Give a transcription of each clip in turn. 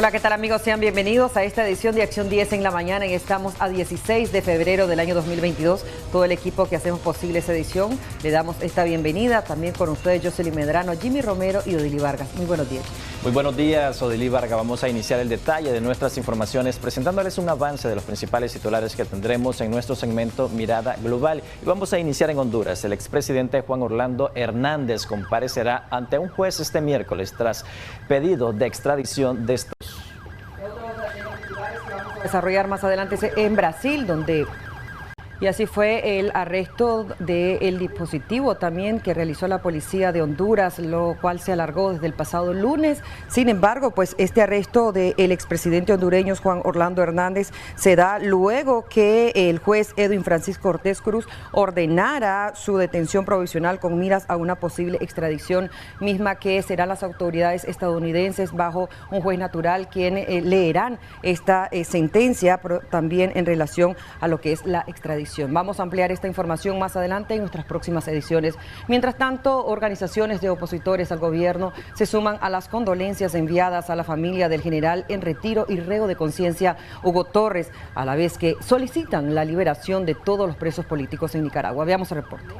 Hola, ¿qué tal amigos? Sean bienvenidos a esta edición de Acción 10 en la mañana y estamos a 16 de febrero del año 2022. Todo el equipo que hacemos posible esa edición le damos esta bienvenida. También con ustedes Jocelyn Medrano, Jimmy Romero y Odili Vargas. Muy buenos días. Muy buenos días, Odili Vargas. Vamos a iniciar el detalle de nuestras informaciones presentándoles un avance de los principales titulares que tendremos en nuestro segmento Mirada Global. Y vamos a iniciar en Honduras. El expresidente Juan Orlando Hernández comparecerá ante un juez este miércoles tras pedido de extradición de estos. Desarrollar más adelante en Brasil, donde y así fue el arresto del dispositivo también que realizó la policía de Honduras, lo cual se alargó desde el pasado lunes. Sin embargo, pues este arresto del expresidente hondureño Juan Orlando Hernández se da luego que el juez Edwin Francisco Ortiz Cruz ordenara su detención provisional con miras a una posible extradición, misma que serán las autoridades estadounidenses bajo un juez natural quien leerán esta sentencia, pero también en relación a lo que es la extradición. Vamos a ampliar esta información más adelante en nuestras próximas ediciones. Mientras tanto, organizaciones de opositores al gobierno se suman a las condolencias enviadas a la familia del general en retiro y reo de conciencia Hugo Torres, a la vez que solicitan la liberación de todos los presos políticos en Nicaragua. Veamos el reporte.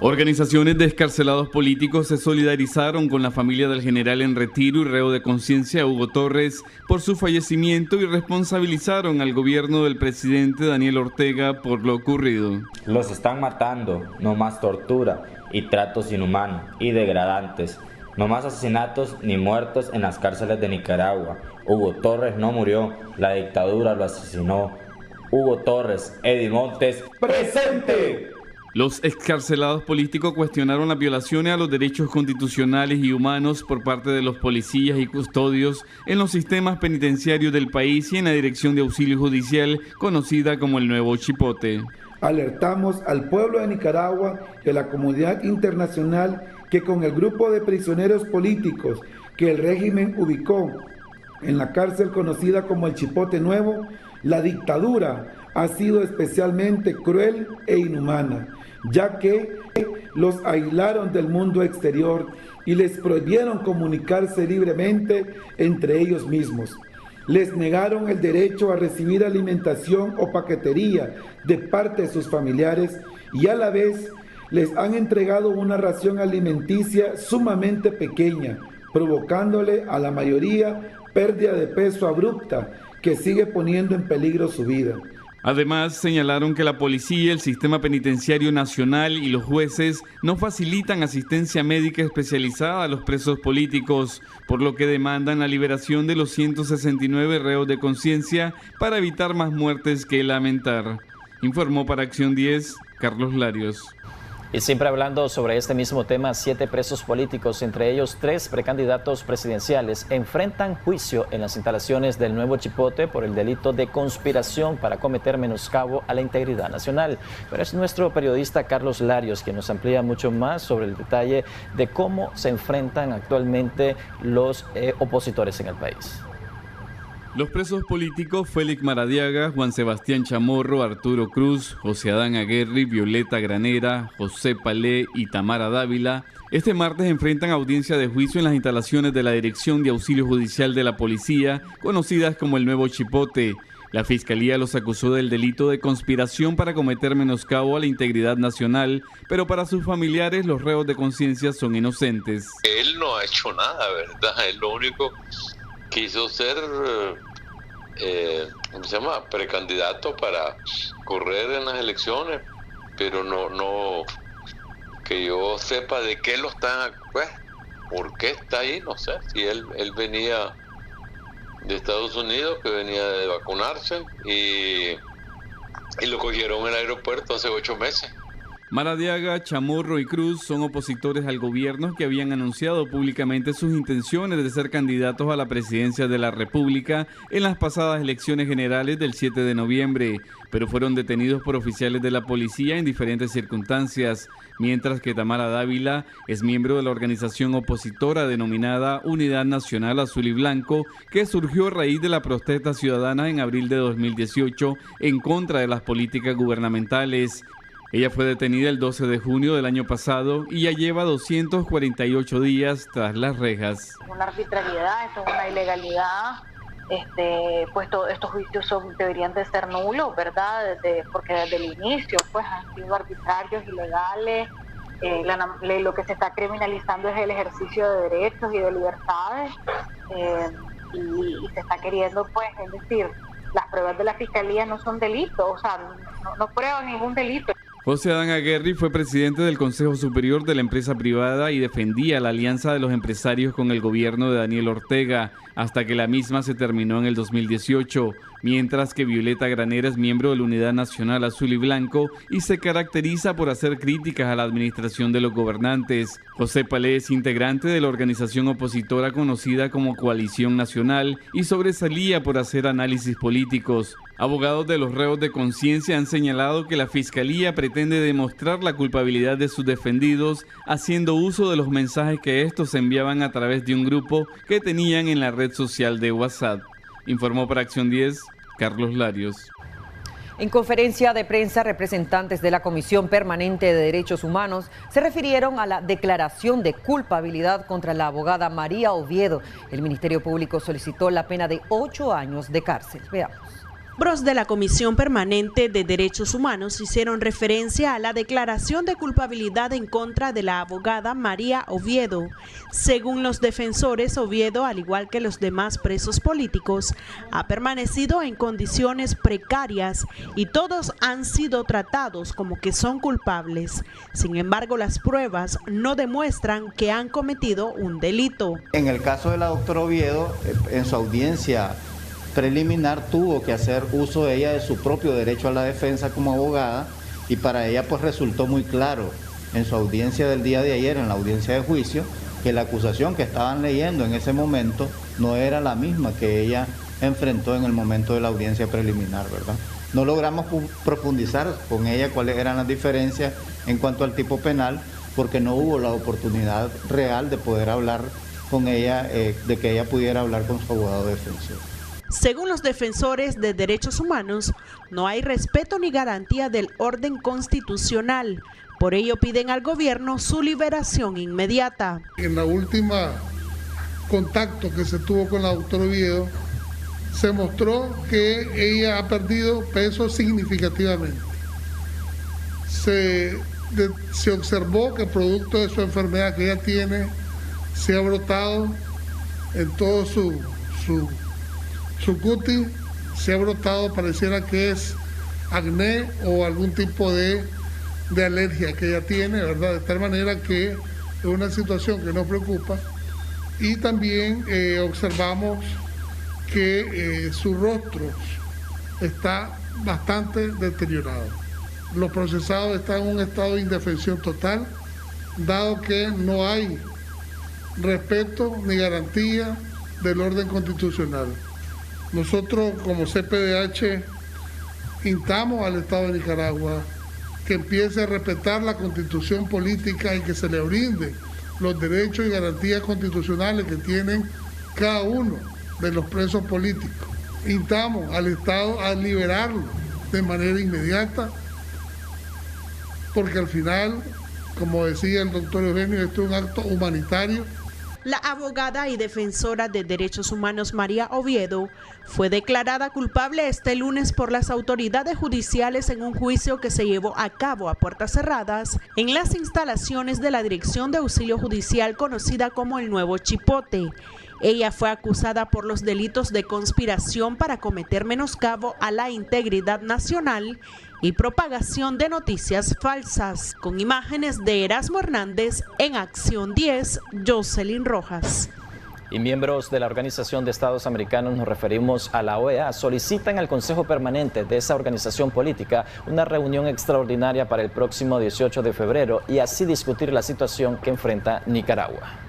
Organizaciones de excarcelados políticos se solidarizaron con la familia del general en retiro y reo de conciencia Hugo Torres por su fallecimiento y responsabilizaron al gobierno del presidente Daniel Ortega por lo ocurrido. Los están matando, no más tortura y tratos inhumanos y degradantes, no más asesinatos ni muertos en las cárceles de Nicaragua. Hugo Torres no murió, la dictadura lo asesinó. Hugo Torres, Eddie Montes, ¡presente! Los excarcelados políticos cuestionaron las violaciones a los derechos constitucionales y humanos por parte de los policías y custodios en los sistemas penitenciarios del país y en la Dirección de Auxilio Judicial, conocida como el Nuevo Chipote. Alertamos al pueblo de Nicaragua y a la comunidad internacional que con el grupo de prisioneros políticos que el régimen ubicó en la cárcel conocida como el Chipote Nuevo, la dictadura ha sido especialmente cruel e inhumana, ya que los aislaron del mundo exterior y les prohibieron comunicarse libremente entre ellos mismos. Les negaron el derecho a recibir alimentación o paquetería de parte de sus familiares y a la vez les han entregado una ración alimenticia sumamente pequeña, provocándole a la mayoría pérdida de peso abrupta que sigue poniendo en peligro su vida. Además, señalaron que la policía, el sistema penitenciario nacional y los jueces no facilitan asistencia médica especializada a los presos políticos, por lo que demandan la liberación de los 169 reos de conciencia para evitar más muertes que lamentar. Informó para Acción 10, Carlos Larios. Y siempre hablando sobre este mismo tema, 7 presos políticos, entre ellos 3 precandidatos presidenciales, enfrentan juicio en las instalaciones del Nuevo Chipote por el delito de conspiración para cometer menoscabo a la integridad nacional. Pero es nuestro periodista Carlos Larios quien nos amplía mucho más sobre el detalle de cómo se enfrentan actualmente los opositores en el país. Los presos políticos Félix Maradiaga, Juan Sebastián Chamorro, Arturo Cruz, José Adán Aguerri, Violeta Granera, José Palé y Tamara Dávila, este martes enfrentan audiencia de juicio en las instalaciones de la Dirección de Auxilio Judicial de la Policía, conocidas como el Nuevo Chipote. La Fiscalía los acusó del delito de conspiración para cometer menoscabo a la integridad nacional, pero para sus familiares los reos de conciencia son inocentes. Él no ha hecho nada, ¿verdad? Él lo único quiso ser precandidato para correr en las elecciones, pero no que yo sepa de qué lo están, pues, por qué está ahí, no sé, si él venía de Estados Unidos, que venía de vacunarse y lo cogieron en el aeropuerto hace 8 meses. Maradiaga, Chamorro y Cruz son opositores al gobierno que habían anunciado públicamente sus intenciones de ser candidatos a la presidencia de la República en las pasadas elecciones generales del 7 de noviembre, pero fueron detenidos por oficiales de la policía en diferentes circunstancias, mientras que Tamara Dávila es miembro de la organización opositora denominada Unidad Nacional Azul y Blanco, que surgió a raíz de la protesta ciudadana en abril de 2018 en contra de las políticas gubernamentales. Ella fue detenida el 12 de junio del año pasado y ya lleva 248 días tras las rejas. Una arbitrariedad, esto es una ilegalidad pues todos estos juicios deberían de ser nulos, ¿verdad? Porque desde el inicio pues han sido arbitrarios, ilegales. Lo que se está criminalizando es el ejercicio de derechos y de libertades, y se está queriendo, pues, es decir, las pruebas de la fiscalía no son delitos, o sea, no prueban ningún delito. José Adán Aguerri fue presidente del Consejo Superior de la empresa privada y defendía la alianza de los empresarios con el gobierno de Daniel Ortega, hasta que la misma se terminó en el 2018, mientras que Violeta Granera es miembro de la Unidad Nacional Azul y Blanco y se caracteriza por hacer críticas a la administración de los gobernantes. José Palé es integrante de la organización opositora conocida como Coalición Nacional y sobresalía por hacer análisis políticos. Abogados de los reos de conciencia han señalado que la Fiscalía pretende demostrar la culpabilidad de sus defendidos haciendo uso de los mensajes que estos enviaban a través de un grupo que tenían en la red social de WhatsApp. Informó para Acción 10, Carlos Larios. En conferencia de prensa, representantes de la Comisión Permanente de Derechos Humanos se refirieron a la declaración de culpabilidad contra la abogada María Oviedo. El Ministerio Público solicitó la pena de 8 años de cárcel. Veamos. Miembros de la Comisión Permanente de Derechos Humanos hicieron referencia a la declaración de culpabilidad en contra de la abogada María Oviedo. Según los defensores, Oviedo, al igual que los demás presos políticos, ha permanecido en condiciones precarias y todos han sido tratados como que son culpables. Sin embargo, las pruebas no demuestran que han cometido un delito. En el caso de la doctora Oviedo, en su audiencia preliminar tuvo que hacer uso ella de su propio derecho a la defensa como abogada, y para ella pues resultó muy claro en su audiencia del día de ayer, en la audiencia de juicio, que la acusación que estaban leyendo en ese momento no era la misma que ella enfrentó en el momento de la audiencia preliminar, ¿verdad? No logramos profundizar con ella cuáles eran las diferencias en cuanto al tipo penal, porque no hubo la oportunidad real de poder hablar con ella, de que ella pudiera hablar con su abogado defensor. Según los defensores de derechos humanos, no hay respeto ni garantía del orden constitucional. Por ello piden al gobierno su liberación inmediata. En la última contacto que se tuvo con la doctora Oviedo, se mostró que ella ha perdido peso significativamente. Se observó que producto de su enfermedad que ella tiene, se ha brotado en todo su cutis, se ha brotado, pareciera que es acné o algún tipo de alergia que ella tiene, ¿verdad? De tal manera que es una situación que nos preocupa. Y también observamos que su rostro está bastante deteriorado. Los procesados están en un estado de indefensión total, dado que no hay respeto ni garantía del orden constitucional. Nosotros como CPDH instamos al Estado de Nicaragua que empiece a respetar la Constitución política y que se le brinde los derechos y garantías constitucionales que tienen cada uno de los presos políticos. Instamos al Estado a liberarlo de manera inmediata, porque al final, como decía el doctor Eugenio, esto es un acto humanitario. La abogada y defensora de derechos humanos María Oviedo fue declarada culpable este lunes por las autoridades judiciales en un juicio que se llevó a cabo a puertas cerradas en las instalaciones de la Dirección de Auxilio Judicial conocida como el Nuevo Chipote. Ella fue acusada por los delitos de conspiración para cometer menoscabo a la integridad nacional y propagación de noticias falsas. Con imágenes de Erasmo Hernández, en Acción 10, Jocelyn Rojas. Y miembros de la Organización de Estados Americanos, nos referimos a la OEA, solicitan al Consejo Permanente de esa organización política una reunión extraordinaria para el próximo 18 de febrero y así discutir la situación que enfrenta Nicaragua.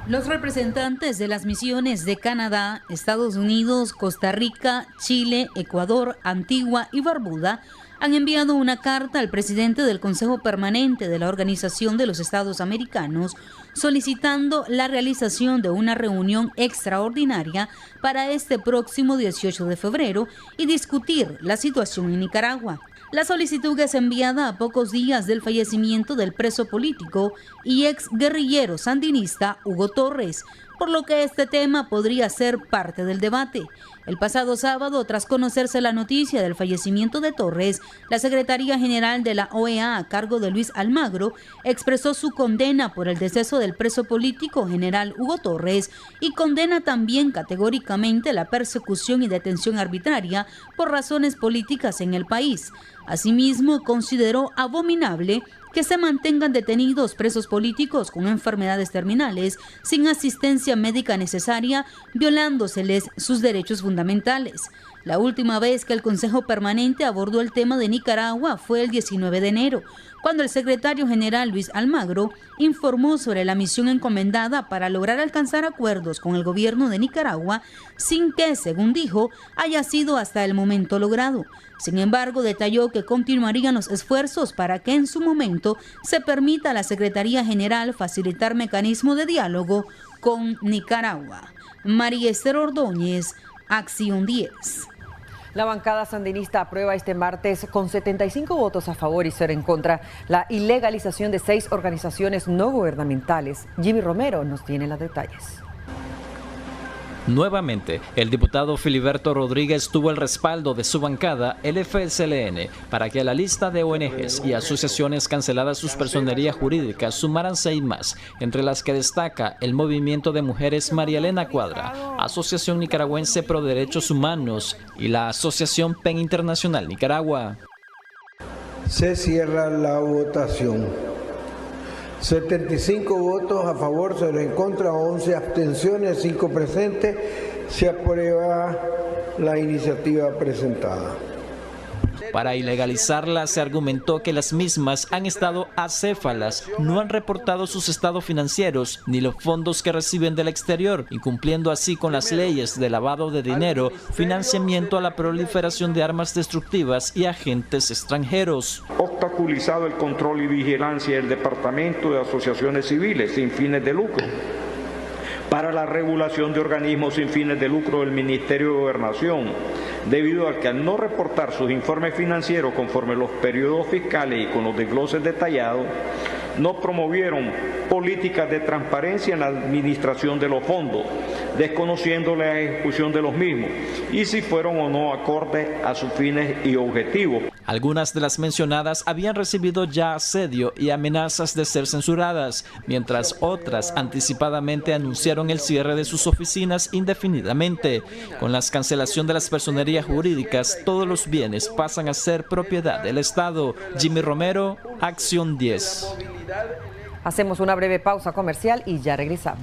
Los representantes de las misiones de Canadá, Estados Unidos, Costa Rica, Chile, Ecuador, Antigua y Barbuda han enviado una carta al presidente del Consejo Permanente de la Organización de los Estados Americanos solicitando la realización de una reunión extraordinaria para este próximo 18 de febrero y discutir la situación en Nicaragua. La solicitud es enviada a pocos días del fallecimiento del preso político y ex guerrillero sandinista Hugo Torres, por lo que este tema podría ser parte del debate. El pasado sábado, tras conocerse la noticia del fallecimiento de Torres, la Secretaría General de la OEA a cargo de Luis Almagro expresó su condena por el deceso del preso político general Hugo Torres y condena también categóricamente la persecución y detención arbitraria por razones políticas en el país. Asimismo, consideró abominable que se mantengan detenidos presos políticos con enfermedades terminales sin asistencia médica necesaria, violándoseles sus derechos fundamentales. La última vez que el Consejo Permanente abordó el tema de Nicaragua fue el 19 de enero, cuando el secretario general Luis Almagro informó sobre la misión encomendada para lograr alcanzar acuerdos con el gobierno de Nicaragua sin que, según dijo, haya sido hasta el momento logrado. Sin embargo, detalló que continuarían los esfuerzos para que en su momento se permita a la Secretaría General facilitar mecanismos de diálogo con Nicaragua. María Esther Ordóñez, Acción 10. La bancada sandinista aprueba este martes con 75 votos a favor y 0 en contra la ilegalización de 6 organizaciones no gubernamentales. Jimmy Romero nos tiene los detalles. Nuevamente, el diputado Filiberto Rodríguez tuvo el respaldo de su bancada, el FSLN, para que a la lista de ONGs y asociaciones canceladas sus personerías jurídicas sumaran 6 más, entre las que destaca el Movimiento de Mujeres María Elena Cuadra, Asociación Nicaragüense Pro Derechos Humanos y la Asociación PEN Internacional Nicaragua. Se cierra la votación. 75 votos a favor, 0 en contra, 11 abstenciones, 5 presentes. Se aprueba la iniciativa presentada. Para ilegalizarla se argumentó que las mismas han estado acéfalas, no han reportado sus estados financieros ni los fondos que reciben del exterior, incumpliendo así con las leyes de lavado de dinero, financiamiento a la proliferación de armas destructivas y agentes extranjeros. Obstaculizado el control y vigilancia del Departamento de Asociaciones Civiles sin fines de lucro, para la regulación de organismos sin fines de lucro del Ministerio de Gobernación, debido a que al no reportar sus informes financieros conforme los periodos fiscales y con los desgloses detallados, no promovieron políticas de transparencia en la administración de los fondos, desconociendo la ejecución de los mismos y si fueron o no acordes a sus fines y objetivos. Algunas de las mencionadas habían recibido ya asedio y amenazas de ser censuradas, mientras otras anticipadamente anunciaron el cierre de sus oficinas indefinidamente. Con la cancelación de las personerías jurídicas, todos los bienes pasan a ser propiedad del Estado. Jimmy Romero, Acción 10. Hacemos una breve pausa comercial y ya regresamos.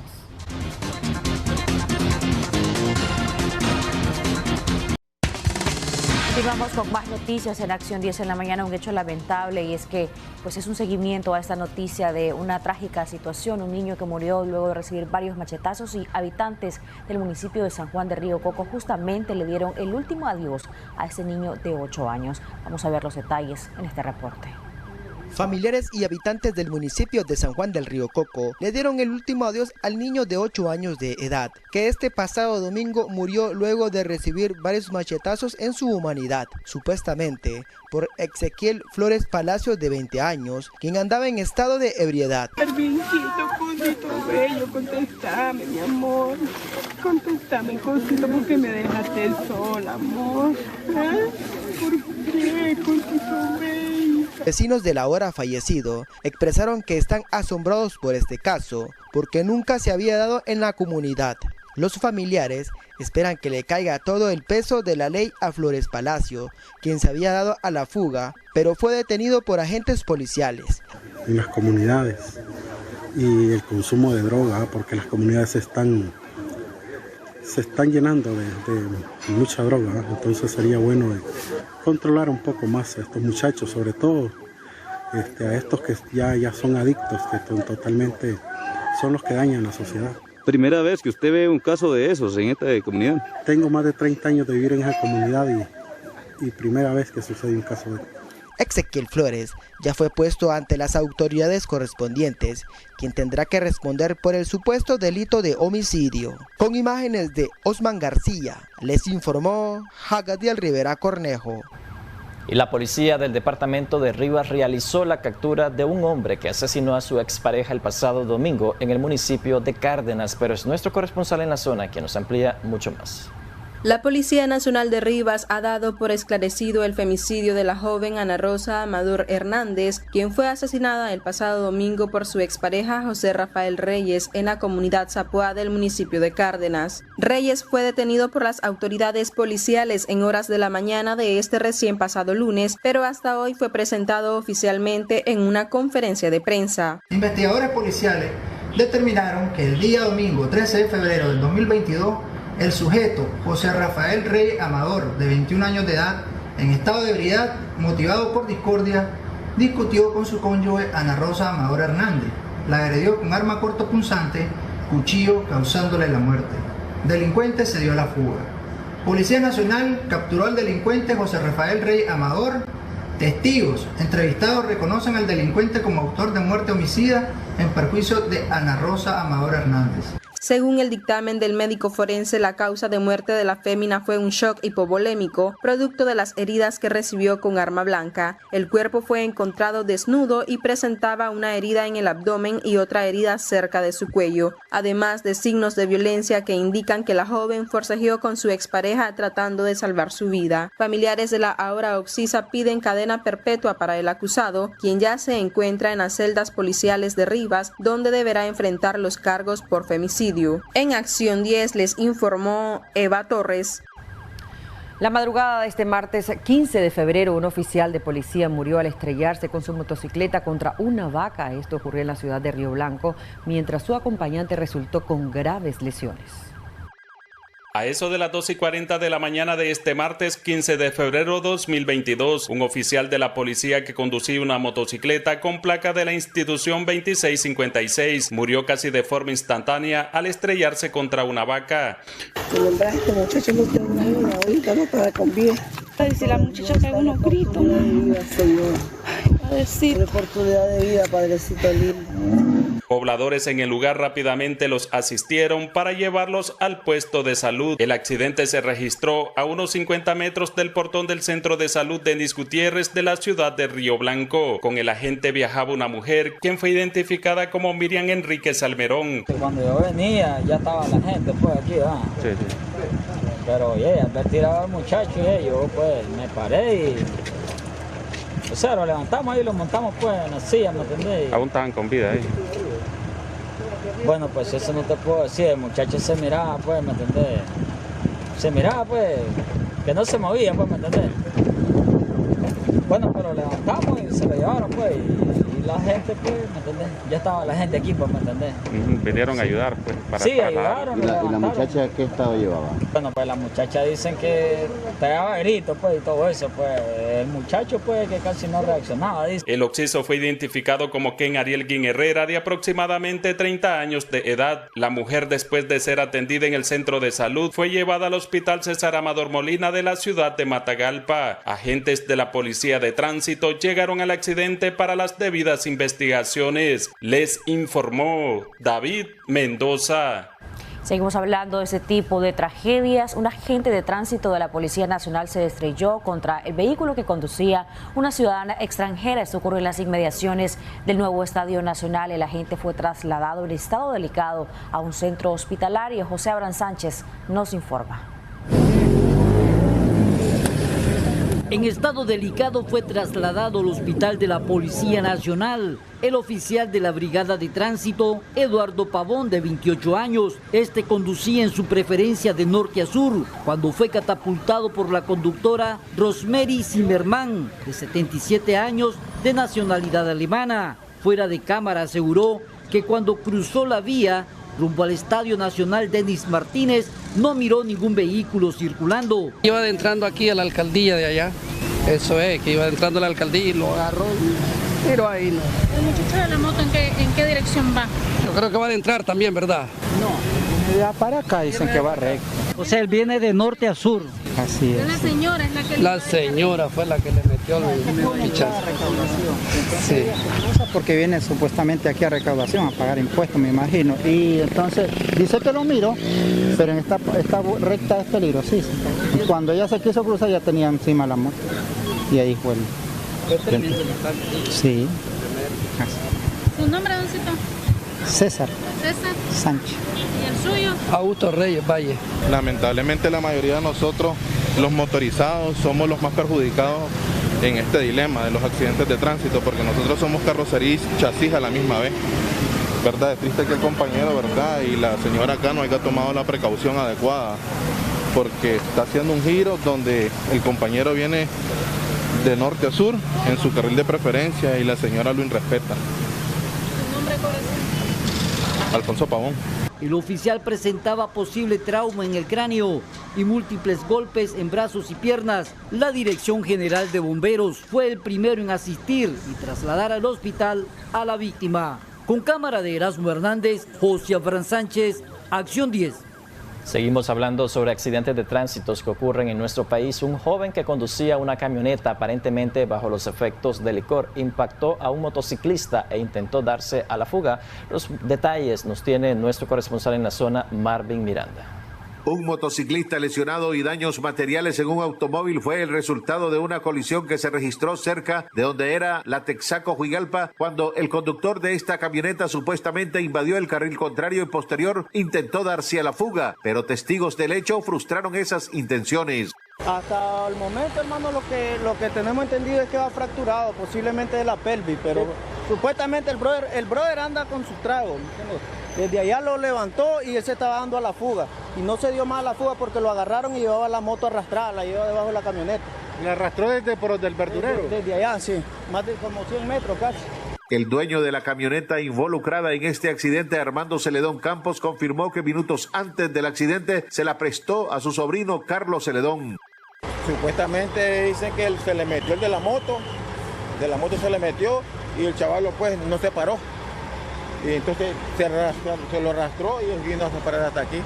Continuamos con más noticias en Acción 10 en la mañana, un hecho lamentable y es que pues es un seguimiento a esta noticia de una trágica situación, un niño que murió luego de recibir varios machetazos y habitantes del municipio de San Juan de Río Coco justamente le dieron el último adiós a ese niño de 8 años. Vamos a ver los detalles en este reporte. Familiares y habitantes del municipio de San Juan del Río Coco le dieron el último adiós al niño de 8 años de edad, que este pasado domingo murió luego de recibir varios machetazos en su humanidad, supuestamente por Ezequiel Flores Palacio, de 20 años, quien andaba en estado de ebriedad. Hervincito, cosito bello, contéstame, mi amor. Contéstame, cosito, porque me dejaste sola, amor. ¿Eh? ¿Por qué, cosito bello? Vecinos del ahora fallecido expresaron que están asombrados por este caso, porque nunca se había dado en la comunidad. Los familiares esperan que le caiga todo el peso de la ley a Flores Palacio, quien se había dado a la fuga, pero fue detenido por agentes policiales. En las comunidades y el consumo de droga, porque las comunidades se están llenando de mucha droga, entonces sería bueno controlar un poco más a estos muchachos, sobre todo a estos que ya son adictos, que totalmente son los que dañan la sociedad. ¿Primera vez que usted ve un caso de esos en esta comunidad? Tengo más de 30 años de vivir en esa comunidad y primera vez que sucede un caso de... Ezequiel Flores ya fue puesto ante las autoridades correspondientes, quien tendrá que responder por el supuesto delito de homicidio. Con imágenes de Osman García, les informó Jagadiel Rivera Cornejo. Y la policía del departamento de Rivas realizó la captura de un hombre que asesinó a su expareja el pasado domingo en el municipio de Cárdenas, pero es nuestro corresponsal en la zona quien nos amplía mucho más. La Policía Nacional de Rivas ha dado por esclarecido el femicidio de la joven Ana Rosa Amador Hernández, quien fue asesinada el pasado domingo por su expareja José Rafael Reyes en la comunidad Zapoá del municipio de Cárdenas. Reyes fue detenido por las autoridades policiales en horas de la mañana de este recién pasado lunes, pero hasta hoy fue presentado oficialmente en una conferencia de prensa. Investigadores policiales determinaron que el día domingo 13 de febrero del 2022 el sujeto, José Rafael Reyes Amador, de 21 años de edad, en estado de ebriedad, motivado por discordia, discutió con su cónyuge Ana Rosa Amador Hernández. La agredió con arma cortopunzante, cuchillo, causándole la muerte. El delincuente se dio a la fuga. Policía Nacional capturó al delincuente José Rafael Reyes Amador. Testigos entrevistados reconocen al delincuente como autor de muerte homicida en perjuicio de Ana Rosa Amador Hernández. Según el dictamen del médico forense, la causa de muerte de la fémina fue un shock hipovolémico, producto de las heridas que recibió con arma blanca. El cuerpo fue encontrado desnudo y presentaba una herida en el abdomen y otra herida cerca de su cuello, además de signos de violencia que indican que la joven forcejeó con su expareja tratando de salvar su vida. Familiares de la ahora occisa piden cadena perpetua para el acusado, quien ya se encuentra en las celdas policiales de Rivas, donde deberá enfrentar los cargos por femicidio. En Acción 10 les informó Eva Torres. La madrugada de este martes 15 de febrero, un oficial de policía murió al estrellarse con su motocicleta contra una vaca. Esto ocurrió en la ciudad de Río Blanco, mientras su acompañante resultó con graves lesiones. A eso de las 2:40 de la mañana de este martes 15 de febrero 2022, un oficial de la policía que conducía una motocicleta con placa de la institución 2656 murió casi de forma instantánea al estrellarse contra una vaca. Este muchacho no tiene una ayuda ahorita, no para con vida. Si la muchacha pega unos gritos, Padrecito. Oportunidad de vida, padrecito lindo. Pobladores en el lugar rápidamente los asistieron para llevarlos al puesto de salud. El accidente se registró a unos 50 metros del portón del Centro de Salud Denis Gutiérrez de la ciudad de Río Blanco. Con el agente viajaba una mujer, quien fue identificada como Miriam Enríquez Almerón. Cuando yo venía, ya estaba la gente pues aquí, ¿verdad? Sí, sí. Pero al tirado al muchacho, yo pues me paré y... O sea, lo levantamos ahí y lo montamos pues en la silla, ¿me entendés? ¿Aún estaban con vida ahí? Bueno, pues eso no te puedo decir, el muchacho se miraba pues, ¿me entendés? Se miraba pues, que no se movía pues, ¿me entendés? Bueno, pero levantamos y se lo llevaron pues, y la gente pues, ¿me entendés? Ya estaba la gente aquí pues, ¿me entendés? Vinieron a ayudar pues, para sí, ayudaron. ¿Y la muchacha qué estado llevaba? Bueno, pues la muchacha dicen que pegaba gritos pues y todo eso, pues el muchacho pues que casi no reaccionaba, dice. El occiso fue identificado como Ken Ariel Guin Herrera, de aproximadamente 30 años de edad. La mujer, después de ser atendida en el centro de salud, fue llevada al hospital César Amador Molina de la ciudad de Matagalpa. Agentes de la policía de tránsito llegaron al accidente para las debidas investigaciones. Les informó David Mendoza. Seguimos hablando de ese tipo de tragedias. Un agente de tránsito de la Policía Nacional se estrelló contra el vehículo que conducía una ciudadana extranjera. Esto ocurrió en las inmediaciones del nuevo Estadio Nacional. El agente fue trasladado en estado delicado a un centro hospitalario. José Abraham Sánchez nos informa. En estado delicado fue trasladado al hospital de la Policía Nacional el oficial de la Brigada de Tránsito, Eduardo Pavón, de 28 años. Este conducía en su preferencia de norte a sur cuando fue catapultado por la conductora Rosemary Zimmermann, de 77 años, de nacionalidad alemana. Fuera de cámara aseguró que cuando cruzó la vía rumbo al Estadio Nacional Denis Martínez, no miró ningún vehículo circulando. Iba entrando aquí a la alcaldía de allá, eso es, que iba entrando a la alcaldía y lo agarró, pero ahí no. ¿El muchacho de la moto en qué dirección va? Yo creo que va a entrar también, ¿verdad? No, de para acá dicen que va recto. O sea, él viene de norte a sur. Así es. La señora es la que... La señora fue la que le metió el pichazo. Sí. Porque viene supuestamente aquí a recaudación, a pagar impuestos, me imagino. Y entonces dice que lo miro, pero en esta recta es peligrosísima. Y cuando ella se quiso cruzar ya tenía encima la moto. Y ahí fue el... Sí. ¿Su nombre, doncito? César Sánchez. ¿Y el suyo? Augusto Reyes Valle. Lamentablemente la mayoría de nosotros, los motorizados, somos los más perjudicados en este dilema de los accidentes de tránsito, porque nosotros somos carrocería y chasis a la misma vez. ¿Verdad? Es triste que el compañero, ¿verdad? Y la señora acá no haya tomado la precaución adecuada, porque está haciendo un giro donde el compañero viene de norte a sur en su carril de preferencia y la señora lo irrespeta. ¿Tu nombre, corazón? Alfonso Pavón. El oficial presentaba posible trauma en el cráneo y múltiples golpes en brazos y piernas. La Dirección General de Bomberos fue el primero en asistir y trasladar al hospital a la víctima. Con cámara de Erasmo Hernández, José Afran Sánchez, Acción 10. Seguimos hablando sobre accidentes de tránsito que ocurren en nuestro país. Un joven que conducía una camioneta aparentemente bajo los efectos de licor impactó a un motociclista e intentó darse a la fuga. Los detalles nos tiene nuestro corresponsal en la zona, Marvin Miranda. Un motociclista lesionado y daños materiales en un automóvil fue el resultado de una colisión que se registró cerca de donde era la Texaco Juigalpa, cuando el conductor de esta camioneta supuestamente invadió el carril contrario y posterior intentó darse a la fuga, pero testigos del hecho frustraron esas intenciones. Hasta el momento, hermano, lo que tenemos entendido es que va fracturado, posiblemente de la pelvis, pero supuestamente el brother anda con su trago, ¿entiendes? Desde allá lo levantó y él se estaba dando a la fuga. Y no se dio más a la fuga porque lo agarraron y llevaba la moto arrastrada, la llevaba debajo de la camioneta. ¿La arrastró desde por el verdurero? Desde allá, sí, más de como 100 metros casi. El dueño de la camioneta involucrada en este accidente, Armando Celedón Campos, confirmó que minutos antes del accidente se la prestó a su sobrino Carlos Celedón. Supuestamente dicen que se le metió el de la moto se le metió y el chaval pues no se paró. Y entonces se lo arrastró y él vino a parar hasta aquí.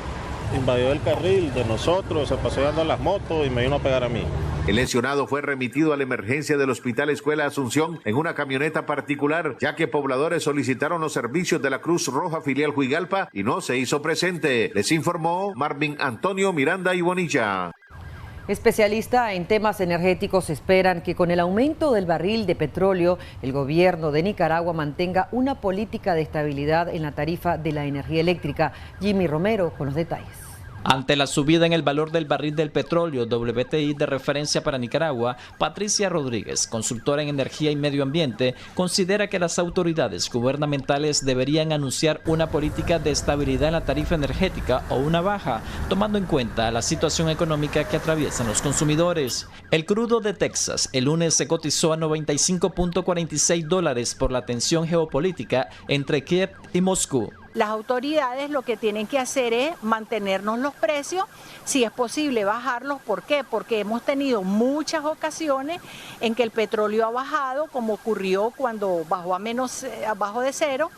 Invadió el carril de nosotros, se pasó dando las motos y me vino a pegar a mí. El lesionado fue remitido a la emergencia del Hospital Escuela Asunción en una camioneta particular, ya que pobladores solicitaron los servicios de la Cruz Roja filial Juigalpa y no se hizo presente. Les informó Marvin Antonio Miranda y Bonilla. Especialistas en temas energéticos esperan que con el aumento del barril de petróleo, el gobierno de Nicaragua mantenga una política de estabilidad en la tarifa de la energía eléctrica. Jimmy Romero con los detalles. Ante la subida en el valor del barril del petróleo WTI de referencia para Nicaragua, Patricia Rodríguez, consultora en energía y medio ambiente, considera que las autoridades gubernamentales deberían anunciar una política de estabilidad en la tarifa energética o una baja, tomando en cuenta la situación económica que atraviesan los consumidores. El crudo de Texas el lunes se cotizó a $95.46 por la tensión geopolítica entre Kiev y Moscú. Las autoridades lo que tienen que hacer es mantenernos los precios, si es posible bajarlos. ¿Por qué? Porque hemos tenido muchas ocasiones en que el petróleo ha bajado, como ocurrió cuando bajó abajo de cero,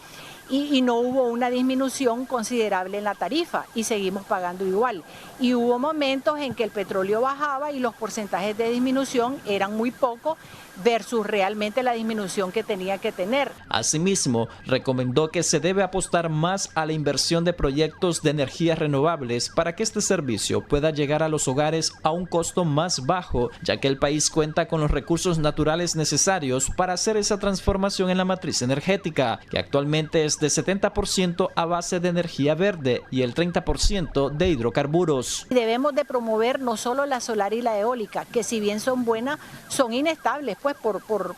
y no hubo una disminución considerable en la tarifa y seguimos pagando igual. Y hubo momentos en que el petróleo bajaba y los porcentajes de disminución eran muy pocos versus realmente la disminución que tenía que tener. Asimismo, recomendó que se debe apostar más a la inversión de proyectos de energías renovables para que este servicio pueda llegar a los hogares a un costo más bajo, ya que el país cuenta con los recursos naturales necesarios para hacer esa transformación en la matriz energética, que actualmente es de 70% a base de energía verde y el 30% de hidrocarburos. Debemos de promover no solo la solar y la eólica, que si bien son buenas, son inestables, pues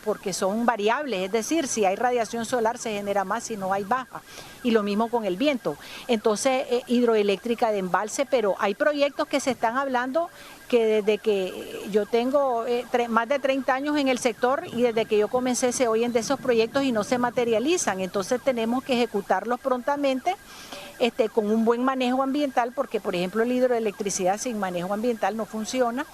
porque son variables, es decir, si hay radiación solar se genera más, si no hay baja, y lo mismo con el viento. Entonces, hidroeléctrica de embalse, pero hay proyectos que se están hablando que desde que yo tengo más de 30 años en el sector y desde que yo comencé se oyen de esos proyectos y no se materializan, entonces tenemos que ejecutarlos prontamente con un buen manejo ambiental, porque por ejemplo la hidroelectricidad sin manejo ambiental no funciona.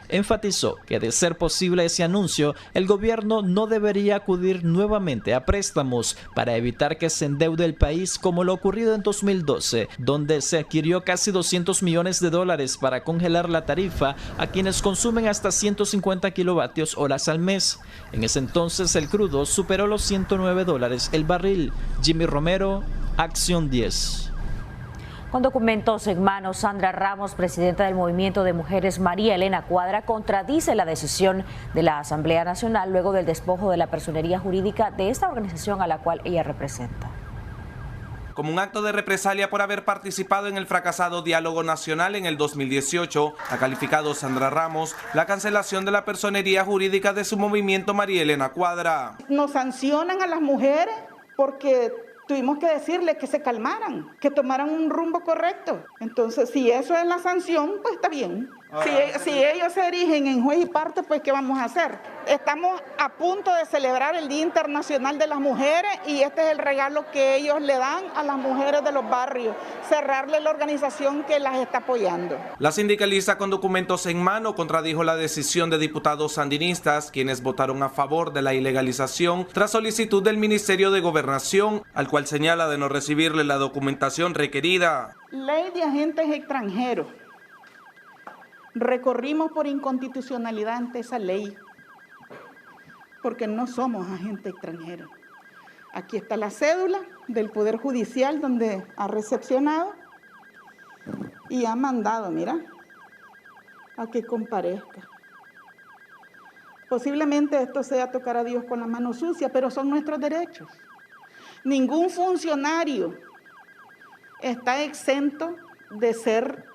Enfatizó que de ser posible ese anuncio, el gobierno no debería acudir nuevamente a préstamos para evitar que se endeude el país como lo ocurrido en 2012, donde se adquirió casi $200 millones para congelar la tarifa a quienes consumen hasta 150 kilovatios horas al mes. En ese entonces el crudo superó los $109 el barril. Jimmy Romero, Acción 10. Con documentos en mano, Sandra Ramos, presidenta del Movimiento de Mujeres María Elena Cuadra, contradice la decisión de la Asamblea Nacional luego del despojo de la personería jurídica de esta organización a la cual ella representa. como un acto de represalia por haber participado en el fracasado diálogo nacional en el 2018. Ha calificado Sandra Ramos la cancelación de la personería jurídica de su movimiento María Elena Cuadra. Nos sancionan a las mujeres porque tuvimos que decirles que se calmaran, que tomaran un rumbo correcto. Entonces, si eso es la sanción, pues está bien. Si ellos se erigen en juez y parte, pues ¿qué vamos a hacer? Estamos a punto de celebrar el Día Internacional de las Mujeres y este es el regalo que ellos le dan a las mujeres de los barrios, cerrarle la organización que las está apoyando. La sindicalista con documentos en mano contradijo la decisión de diputados sandinistas, quienes votaron a favor de la ilegalización tras solicitud del Ministerio de Gobernación, al cual señala de no recibirle la documentación requerida. Ley de agentes extranjeros. Recorrimos por inconstitucionalidad ante esa ley, porque no somos agentes extranjeros. Aquí está la cédula del Poder Judicial donde ha recepcionado y ha mandado, mira, a que comparezca. Posiblemente esto sea tocar a Dios con la mano sucia, pero son nuestros derechos. Ningún funcionario está exento de ser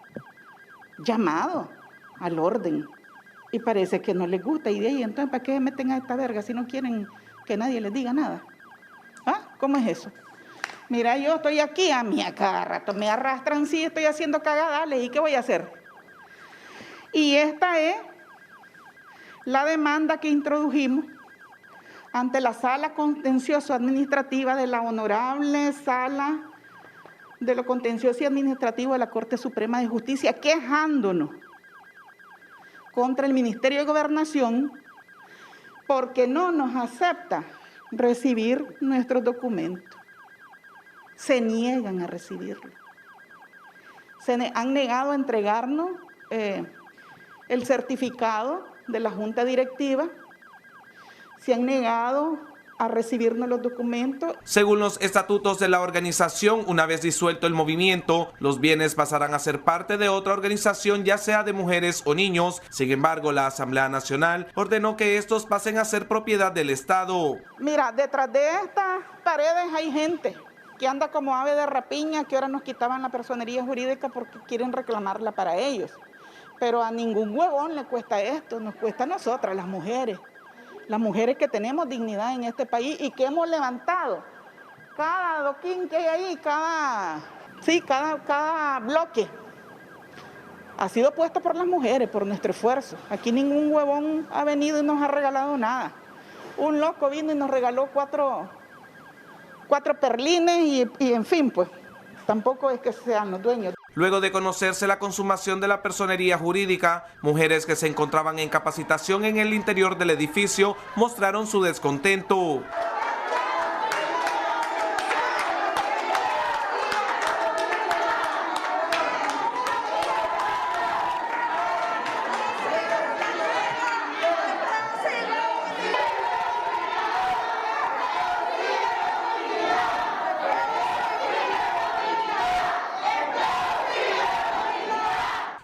llamado al orden. Y parece que no les gusta. Y de ahí, entonces, ¿para qué se meten a esta verga si no quieren que nadie les diga nada? ¿Ah? ¿Cómo es eso? Mira, yo estoy aquí, a mí a cada rato me arrastran, sí, estoy haciendo cagadales. ¿Y qué voy a hacer? Y esta es la demanda que introdujimos ante la Sala Contencioso Administrativa de la Honorable Sala de lo Contencioso y Administrativo de la Corte Suprema de Justicia, quejándonos contra el Ministerio de Gobernación porque no nos acepta recibir nuestros documentos. Se niegan a recibirlo. Han negado a entregarnos el certificado de la Junta Directiva, se han negado a recibirnos los documentos. Según los estatutos de la organización, una vez disuelto el movimiento, los bienes pasarán a ser parte de otra organización, ya sea de mujeres o niños. Sin embargo, la Asamblea Nacional ordenó que estos pasen a ser propiedad del Estado. Mira, detrás de estas paredes hay gente que anda como ave de rapiña, que ahora nos quitaban la personería jurídica porque quieren reclamarla para ellos. Pero a ningún huevón le cuesta esto, nos cuesta a nosotras, las mujeres que tenemos dignidad en este país y que hemos levantado cada adoquín que hay ahí, cada bloque ha sido puesto por las mujeres, por nuestro esfuerzo. Aquí ningún huevón ha venido y nos ha regalado nada. Un loco vino y nos regaló cuatro perlines y en fin, pues tampoco es que sean los dueños. Luego de conocerse la consumación de la personería jurídica, mujeres que se encontraban en capacitación en el interior del edificio mostraron su descontento.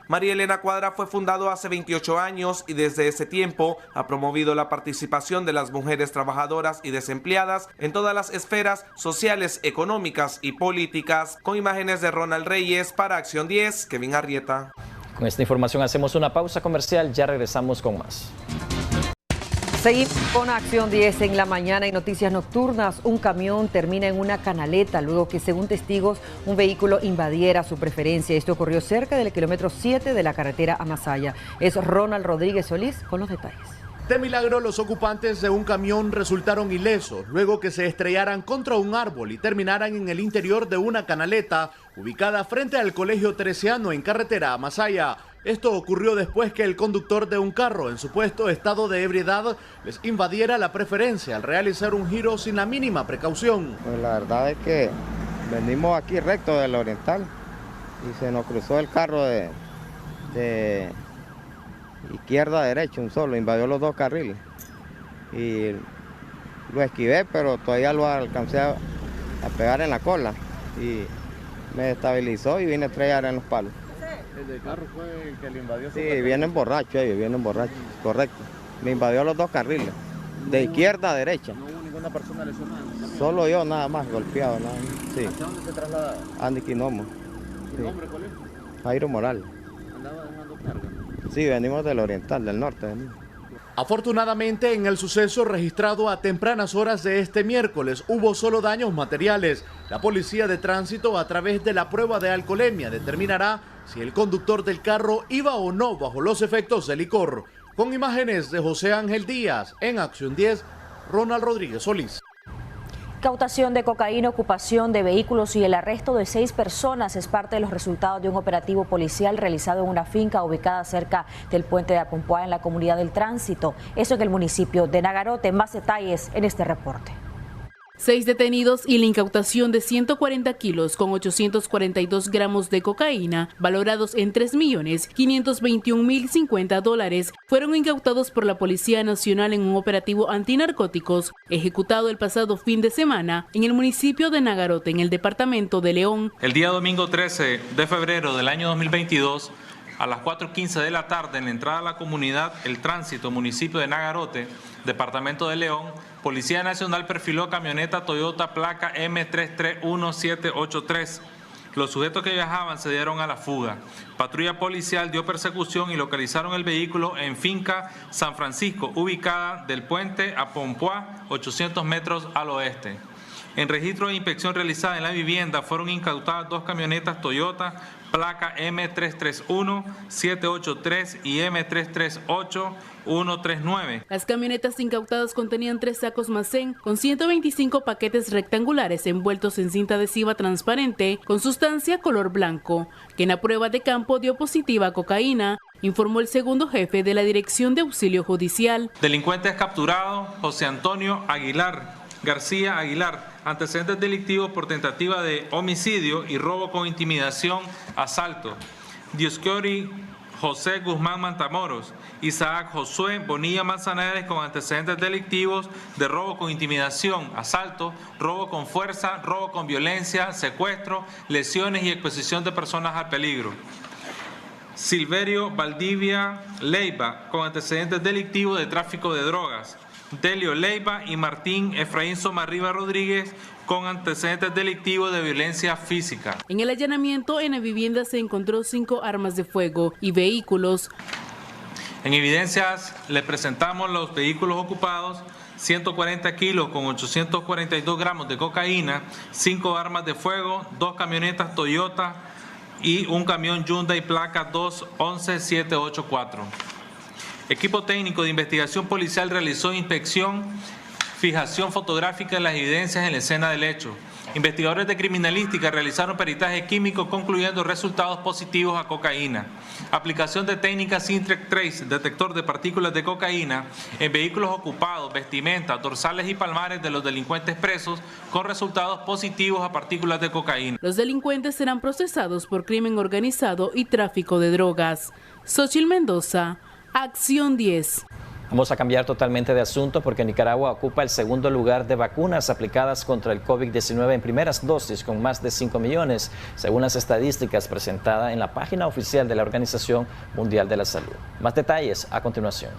María Elena Cuadra fue fundado hace 28 años y desde ese tiempo ha promovido la participación de las mujeres trabajadoras y desempleadas en todas las esferas sociales, económicas y políticas. Con imágenes de Ronald Reyes para Acción 10, Kevin Arrieta. Con esta información hacemos una pausa comercial, ya regresamos con más. Seguimos con Acción 10 en la mañana y noticias nocturnas. Un camión termina en una canaleta luego que, según testigos, un vehículo invadiera su preferencia. Esto ocurrió cerca del kilómetro 7 de la carretera a Masaya. Es Ronald Rodríguez Solís con los detalles. De milagro, los ocupantes de un camión resultaron ilesos luego que se estrellaran contra un árbol y terminaran en el interior de una canaleta ubicada frente al Colegio Teresiano en carretera a Masaya. Esto ocurrió después que el conductor de un carro en supuesto estado de ebriedad les invadiera la preferencia al realizar un giro sin la mínima precaución. Pues la verdad es que venimos aquí recto del Oriental y se nos cruzó el carro de izquierda a derecha, un solo, invadió los dos carriles y lo esquivé, pero todavía lo alcancé a pegar en la cola y me desestabilizó y vine a estrellar en los palos. ¿El del carro fue el que le invadió? Sí, vienen borrachos ellos, vienen borrachos, correcto. Me invadió los dos carriles, de izquierda a derecha. ¿Alguna persona lesionada? Solo yo nada más, golpeado. Nada. Sí. ¿Hacia dónde se trasladaba? Andiquinomo. ¿Su nombre cuál es? Jairo Moral. ¿Andaba dejando carga? Sí, venimos del oriental, del norte. Venimos. Afortunadamente, en el suceso registrado a tempranas horas de este miércoles hubo solo daños materiales. La policía de tránsito, a través de la prueba de alcoholemia, determinará si el conductor del carro iba o no bajo los efectos de licor. Con imágenes de José Ángel Díaz, en Acción 10, Ronald Rodríguez Solís. Cautación de cocaína, ocupación de vehículos y el arresto de 6 personas es parte de los resultados de un operativo policial realizado en una finca ubicada cerca del puente de Apompuá en la comunidad del Tránsito. Eso en el municipio de Nagarote. Más detalles en este reporte. 6 detenidos y la incautación de 140 kilos con 842 gramos de cocaína, valorados en $3.521.050, fueron incautados por la Policía Nacional en un operativo antinarcóticos ejecutado el pasado fin de semana en el municipio de Nagarote, en el departamento de León. El día domingo 13 de febrero del año 2022, a las 4:15 de la tarde, en la entrada a la comunidad El Tránsito, municipio de Nagarote, departamento de León, Policía Nacional perfiló camioneta Toyota placa M331783. Los sujetos que viajaban se dieron a la fuga. Patrulla policial dio persecución y localizaron el vehículo en finca San Francisco, ubicada del puente a Pompuá, 800 metros al oeste. En registro de inspección realizada en la vivienda fueron incautadas 2 camionetas Toyota placa M331783 y M338139. Las camionetas incautadas contenían 3 sacos Mazén con 125 paquetes rectangulares envueltos en cinta adhesiva transparente con sustancia color blanco, que en la prueba de campo dio positiva a cocaína, informó el segundo jefe de la Dirección de Auxilio Judicial. Delincuentes capturados: José Antonio García Aguilar, antecedentes delictivos por tentativa de homicidio y robo con intimidación, asalto. Dioscori José Guzmán Mantamoros, Isaac Josué Bonilla Manzanares, con antecedentes delictivos de robo con intimidación, asalto, robo con fuerza, robo con violencia, secuestro, lesiones y exposición de personas al peligro. Silverio Valdivia Leiva, con antecedentes delictivos de tráfico de drogas. Delio Leiva y Martín Efraín Somarriba Rodríguez, con antecedentes delictivos de violencia física. En el allanamiento en la vivienda se encontró 5 armas de fuego y vehículos. En evidencias le presentamos los vehículos ocupados: 140 kilos con 842 gramos de cocaína, 5 armas de fuego, 2 camionetas Toyota y un camión Hyundai placa 211784. Equipo técnico de investigación policial realizó inspección, fijación fotográfica de las evidencias en la escena del hecho. Investigadores de criminalística realizaron peritaje químico concluyendo resultados positivos a cocaína. Aplicación de técnica Sintrec Trace, detector de partículas de cocaína, en vehículos ocupados, vestimentas, dorsales y palmares de los delincuentes presos, con resultados positivos a partículas de cocaína. Los delincuentes serán procesados por crimen organizado y tráfico de drogas. Xochitl Mendoza, Acción 10. Vamos a cambiar totalmente de asunto porque Nicaragua ocupa el segundo lugar de vacunas aplicadas contra el COVID-19 en primeras dosis, con más de 5 millones, según las estadísticas presentadas en la página oficial de la Organización Mundial de la Salud. Más detalles a continuación.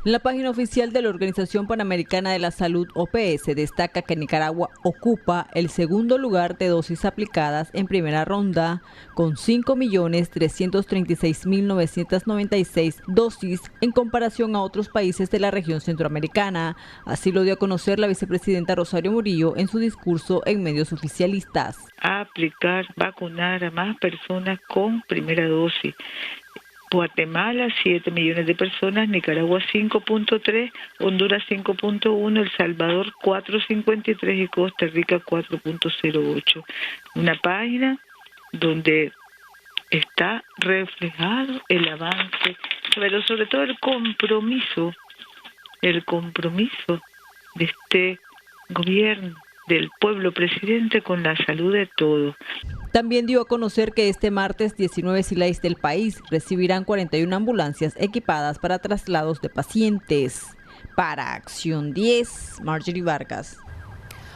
La página oficial de la Organización Panamericana de la Salud, OPS, destaca que Nicaragua ocupa el segundo lugar de dosis aplicadas en primera ronda, con 5.336.996 dosis en comparación a otros países de la región centroamericana. Así lo dio a conocer la vicepresidenta Rosario Murillo en su discurso en medios oficialistas. Vacunar a más personas con primera dosis. Guatemala 7 millones de personas, Nicaragua 5.3, Honduras 5.1, El Salvador 4.53 y Costa Rica 4.08. Una página donde está reflejado el avance, pero sobre todo el compromiso de este gobierno, del pueblo presidente, con la salud de todos. También dio a conocer que este martes 19 CILAIS del país recibirán 41 ambulancias equipadas para traslados de pacientes. Para Acción 10, Marjorie Vargas.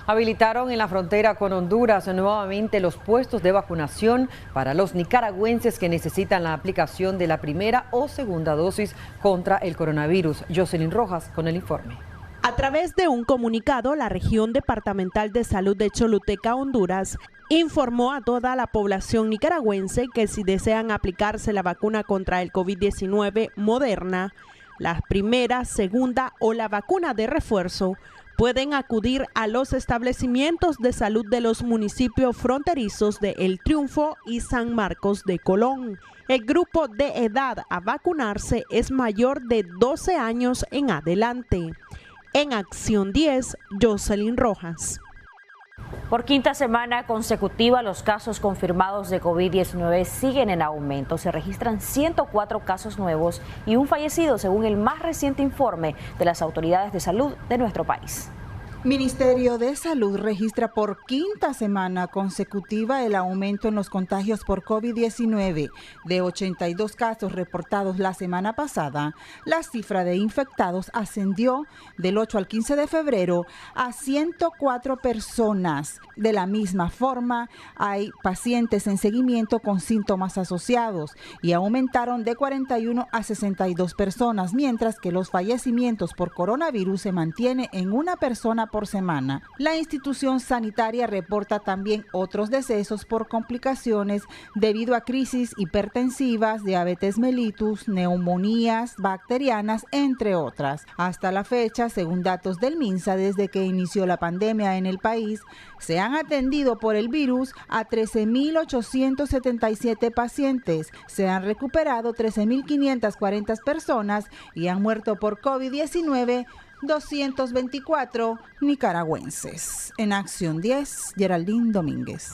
Habilitaron en la frontera con Honduras nuevamente los puestos de vacunación para los nicaragüenses que necesitan la aplicación de la primera o segunda dosis contra el coronavirus. Jocelyn Rojas con el informe. A través de un comunicado, la Región Departamental de Salud de Choluteca, Honduras, informó a toda la población nicaragüense que si desean aplicarse la vacuna contra el COVID-19 Moderna, la primera, segunda o la vacuna de refuerzo, pueden acudir a los establecimientos de salud de los municipios fronterizos de El Triunfo y San Marcos de Colón. El grupo de edad a vacunarse es mayor de 12 años en adelante. En Acción 10, Jocelyn Rojas. Por quinta semana consecutiva, los casos confirmados de COVID-19 siguen en aumento. Se registran 104 casos nuevos y un fallecido, según el más reciente informe de las autoridades de salud de nuestro país. Ministerio de Salud registra por quinta semana consecutiva el aumento en los contagios por COVID-19. De 82 casos reportados la semana pasada, la cifra de infectados ascendió del 8 al 15 de febrero a 104 personas. De la misma forma, hay pacientes en seguimiento con síntomas asociados y aumentaron de 41 a 62 personas, mientras que los fallecimientos por coronavirus se mantiene en una persona por semana. La institución sanitaria reporta también otros decesos por complicaciones debido a crisis hipertensivas, diabetes mellitus, neumonías bacterianas, entre otras. Hasta la fecha, según datos del MINSA, desde que inició la pandemia en el país, se han atendido por el virus a 13.877 pacientes, se han recuperado 13.540 personas y han muerto por COVID-19 224 nicaragüenses. En Acción 10, Geraldine Domínguez.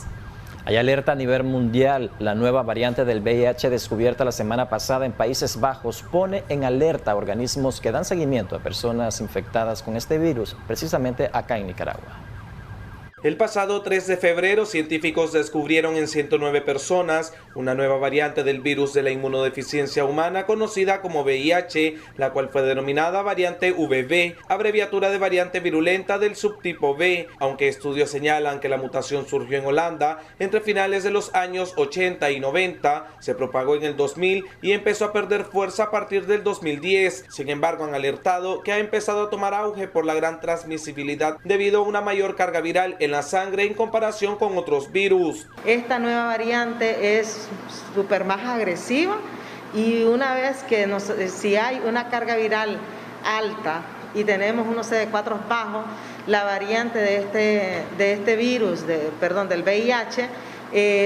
Hay alerta a nivel mundial. La nueva variante del VIH descubierta la semana pasada en Países Bajos pone en alerta a organismos que dan seguimiento a personas infectadas con este virus, precisamente acá en Nicaragua. El pasado 3 de febrero, científicos descubrieron en 109 personas una nueva variante del virus de la inmunodeficiencia humana conocida como VIH, la cual fue denominada variante VB, abreviatura de variante virulenta del subtipo B, aunque estudios señalan que la mutación surgió en Holanda entre finales de los años 80 y 90, se propagó en el 2000 y empezó a perder fuerza a partir del 2010. Sin embargo, han alertado que ha empezado a tomar auge por la gran transmisibilidad debido a una mayor carga viral en la sangre en comparación con otros virus. Esta nueva variante es súper más agresiva y una vez que si hay una carga viral alta y tenemos unos CD4 bajos, la variante de este virus, del VIH,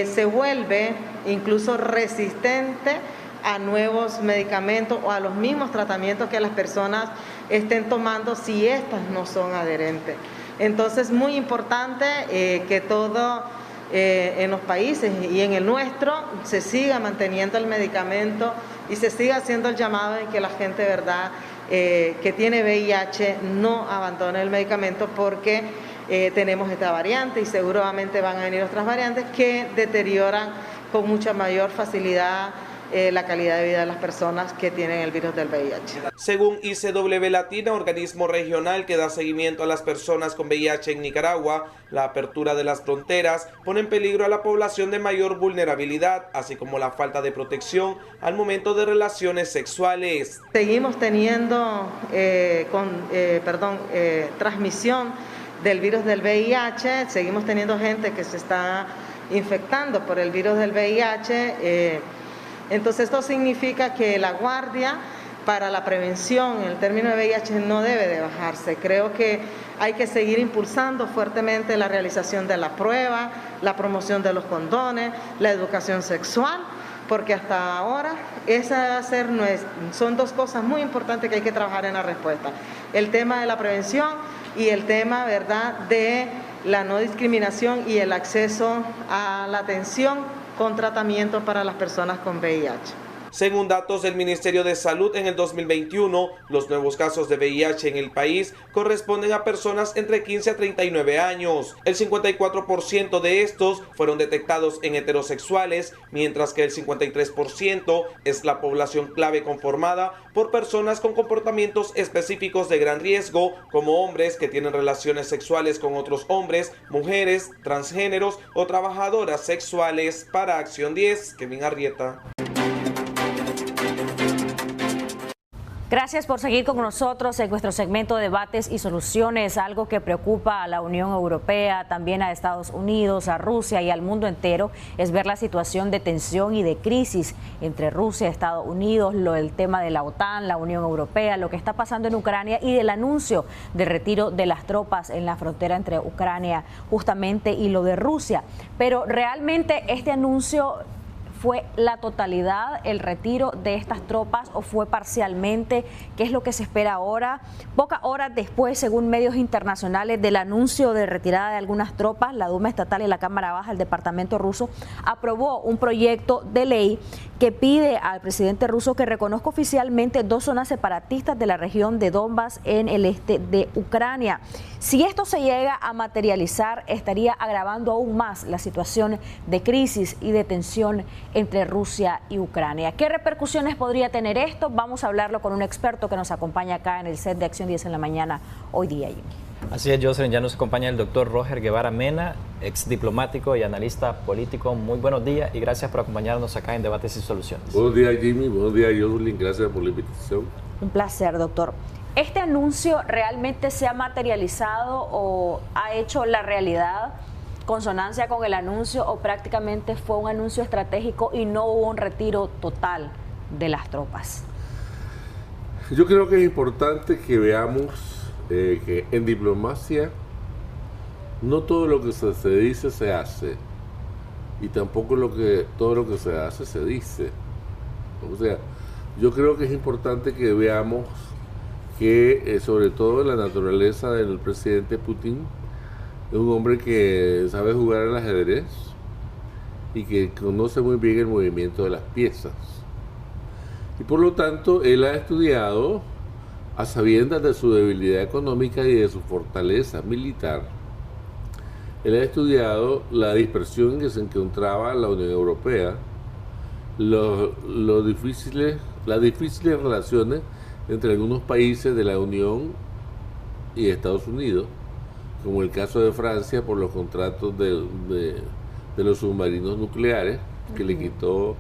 se vuelve incluso resistente a nuevos medicamentos o a los mismos tratamientos que las personas estén tomando si estas no son adherentes. Entonces, muy importante que todo en los países y en el nuestro se siga manteniendo el medicamento y se siga haciendo el llamado en que la gente, verdad, que tiene VIH no abandone el medicamento porque tenemos esta variante y seguramente van a venir otras variantes que deterioran con mucha mayor facilidad la calidad de vida de las personas que tienen el virus del VIH. Según ICW Latina, organismo regional que da seguimiento a las personas con VIH en Nicaragua, la apertura de las fronteras pone en peligro a la población de mayor vulnerabilidad, así como la falta de protección al momento de relaciones sexuales. Seguimos teniendo transmisión del virus del VIH, seguimos teniendo gente que se está infectando por el virus del VIH. Entonces esto significa que la guardia para la prevención en el término de VIH no debe de bajarse. Creo que hay que seguir impulsando fuertemente la realización de la prueba, la promoción de los condones, la educación sexual, porque hasta ahora son dos cosas muy importantes que hay que trabajar en la respuesta. El tema de la prevención y el tema, ¿verdad?, de la no discriminación y el acceso a la atención con tratamiento para las personas con VIH. Según datos del Ministerio de Salud, en el 2021, los nuevos casos de VIH en el país corresponden a personas entre 15 a 39 años. El 54% de estos fueron detectados en heterosexuales, mientras que el 53% es la población clave conformada por personas con comportamientos específicos de gran riesgo, como hombres que tienen relaciones sexuales con otros hombres, mujeres, transgéneros o trabajadoras sexuales. Para Acción 10, Kevin Arrieta. Gracias por seguir con nosotros en nuestro segmento de debates y soluciones. Algo que preocupa a la Unión Europea, también a Estados Unidos, a Rusia y al mundo entero es ver la situación de tensión y de crisis entre Rusia y Estados Unidos, el tema de la OTAN, la Unión Europea, lo que está pasando en Ucrania y del anuncio de retiro de las tropas en la frontera entre Ucrania justamente y lo de Rusia. Pero realmente este anuncio, ¿fue la totalidad el retiro de estas tropas o fue parcialmente? ¿Qué es lo que se espera ahora? Pocas horas después, según medios internacionales, del anuncio de retirada de algunas tropas, la Duma Estatal y la Cámara Baja del Departamento ruso aprobó un proyecto de ley que pide al presidente ruso que reconozca oficialmente 2 zonas separatistas de la región de Donbass en el este de Ucrania. Si esto se llega a materializar, estaría agravando aún más la situación de crisis y de tensión entre Rusia y Ucrania. ¿Qué repercusiones podría tener esto? Vamos a hablarlo con un experto que nos acompaña acá en el set de Acción 10 en la mañana hoy día. Así es, Jocelyn, ya nos acompaña el doctor Roger Guevara Mena, ex diplomático y analista político. Muy buenos días y gracias por acompañarnos acá en Debates y Soluciones. Buenos días, Jimmy. Buenos días, Jocelyn. Gracias por la invitación. Un placer, doctor. ¿Este anuncio realmente se ha materializado o ha hecho la realidad consonancia con el anuncio o prácticamente fue un anuncio estratégico y no hubo un retiro total de las tropas? Yo creo que es importante que veamos que en diplomacia no todo lo que se dice se hace y tampoco todo lo que se hace se dice. O sea, yo creo que es importante que veamos que sobre todo la naturaleza del presidente Putin es un hombre que sabe jugar al ajedrez y que conoce muy bien el movimiento de las piezas. Y por lo tanto, él ha estudiado, a sabiendas de su debilidad económica y de su fortaleza militar, él ha estudiado la dispersión en que se encontraba la Unión Europea, las difíciles relaciones entre algunos países de la Unión y Estados Unidos, como el caso de Francia por los contratos de los submarinos nucleares que le quitó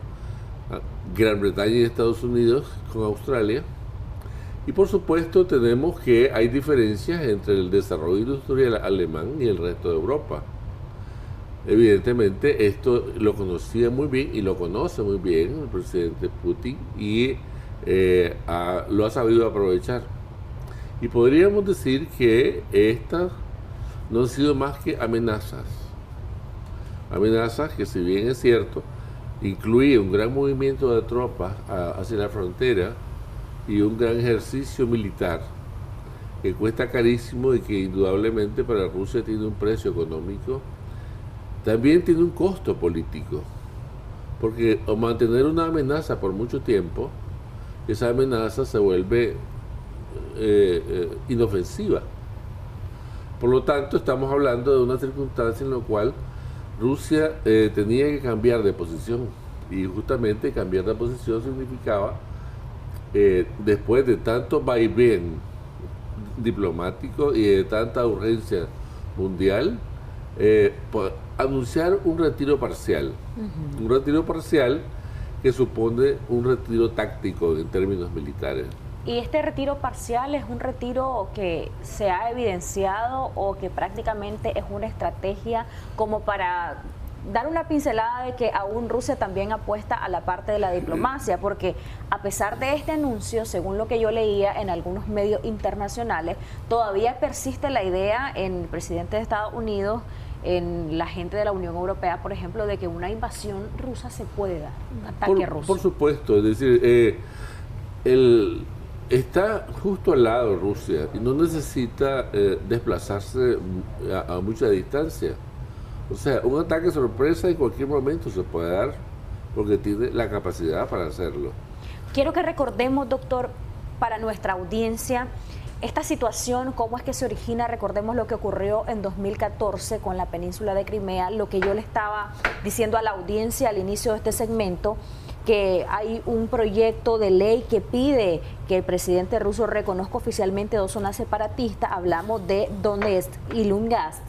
a Gran Bretaña y Estados Unidos con Australia. Y por supuesto tenemos que hay diferencias entre el desarrollo industrial alemán y el resto de Europa. Evidentemente esto lo conocía muy bien y lo conoce muy bien el presidente Putin y lo ha sabido aprovechar. Y podríamos decir que estas no han sido más que amenazas que, si bien es cierto, incluye un gran movimiento de tropas hacia la frontera y un gran ejercicio militar que cuesta carísimo y que indudablemente para Rusia tiene un precio económico, también tiene un costo político, porque al mantener una amenaza por mucho tiempo, esa amenaza se vuelve inofensiva. Por lo tanto, estamos hablando de una circunstancia en la cual Rusia tenía que cambiar de posición, y justamente cambiar de posición significaba, después de tanto vaivén diplomático y de tanta urgencia mundial, anunciar un retiro parcial. Un retiro parcial que supone un retiro táctico en términos militares. ¿Y este retiro parcial es un retiro que se ha evidenciado o que prácticamente es una estrategia como para dar una pincelada de que aún Rusia también apuesta a la parte de la diplomacia? Porque a pesar de este anuncio, según lo que yo leía en algunos medios internacionales, todavía persiste la idea en el presidente de Estados Unidos, en la gente de la Unión Europea, por ejemplo, de que una invasión rusa se puede dar, un ataque ruso. Por supuesto, es decir, está justo al lado de Rusia y no necesita desplazarse a mucha distancia. O sea, un ataque sorpresa en cualquier momento se puede dar porque tiene la capacidad para hacerlo. Quiero que recordemos, doctor, para nuestra audiencia, esta situación, cómo es que se origina. Recordemos lo que ocurrió en 2014 con la península de Crimea, lo que yo le estaba diciendo a la audiencia al inicio de este segmento, que hay un proyecto de ley que pide que el presidente ruso reconozca oficialmente 2 zonas separatistas. Hablamos de Donetsk y Lugansk,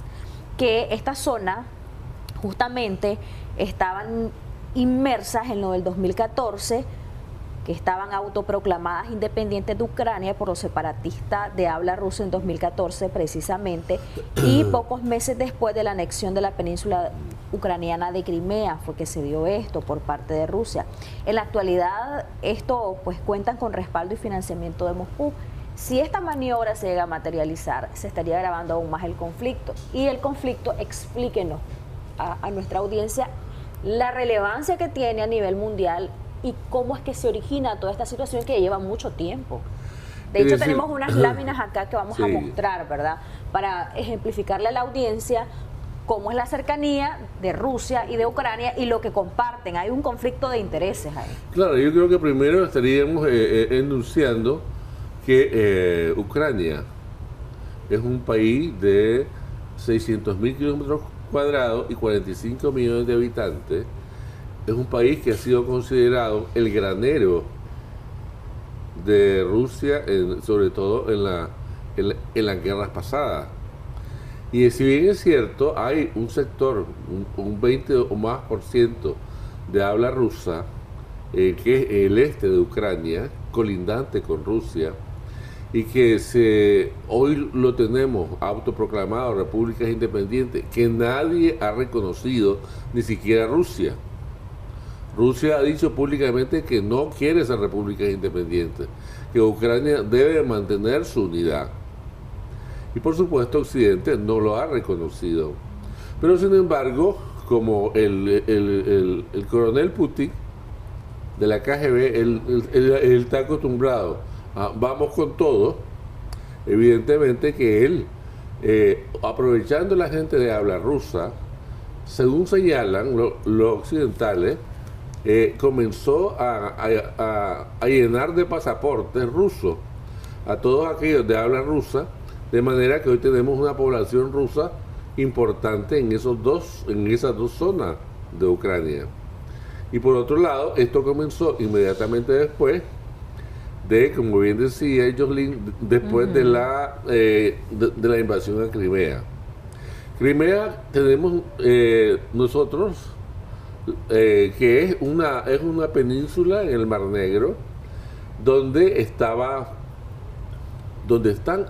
que esta zona justamente estaban inmersas en lo del 2014 que estaban autoproclamadas independientes de Ucrania por los separatistas de habla rusa en 2014 precisamente, y pocos meses después de la anexión de la península ucraniana de Crimea fue que se dio esto por parte de Rusia. En la actualidad esto pues cuentan con respaldo y financiamiento de Moscú. Si esta maniobra se llega a materializar, se estaría agravando aún más el conflicto. Y el conflicto, explíquenos a nuestra audiencia la relevancia que tiene a nivel mundial y cómo es que se origina toda esta situación que lleva mucho tiempo. De hecho, tenemos unas láminas acá que vamos a mostrar, ¿verdad? Para ejemplificarle a la audiencia cómo es la cercanía de Rusia y de Ucrania y lo que comparten. Hay un conflicto de intereses ahí. Claro, yo creo que primero estaríamos enunciando que Ucrania es un país de 600.000 kilómetros cuadrados y 45 millones de habitantes. Es un país que ha sido considerado el granero de Rusia, sobre todo en las guerras pasadas. Y si bien es cierto, hay un sector, un 20 o más % de habla rusa, que es el este de Ucrania, colindante con Rusia, y que hoy lo tenemos autoproclamado repúblicas independientes, que nadie ha reconocido, ni siquiera Rusia. Rusia ha dicho públicamente que no quiere ser repúblicas independientes, que Ucrania debe mantener su unidad. Y por supuesto Occidente no lo ha reconocido. Pero sin embargo, como el coronel Putin de la KGB, él está acostumbrado a vamos con todo, evidentemente que él, aprovechando la gente de habla rusa, según señalan los occidentales, comenzó a llenar de pasaportes rusos a todos aquellos de habla rusa, de manera que hoy tenemos una población rusa importante en esas dos zonas de Ucrania. Y por otro lado, esto comenzó inmediatamente después de, como bien decía Jocelyn, después de la invasión a Crimea. Crimea tenemos nosotros que es una península en el Mar Negro donde están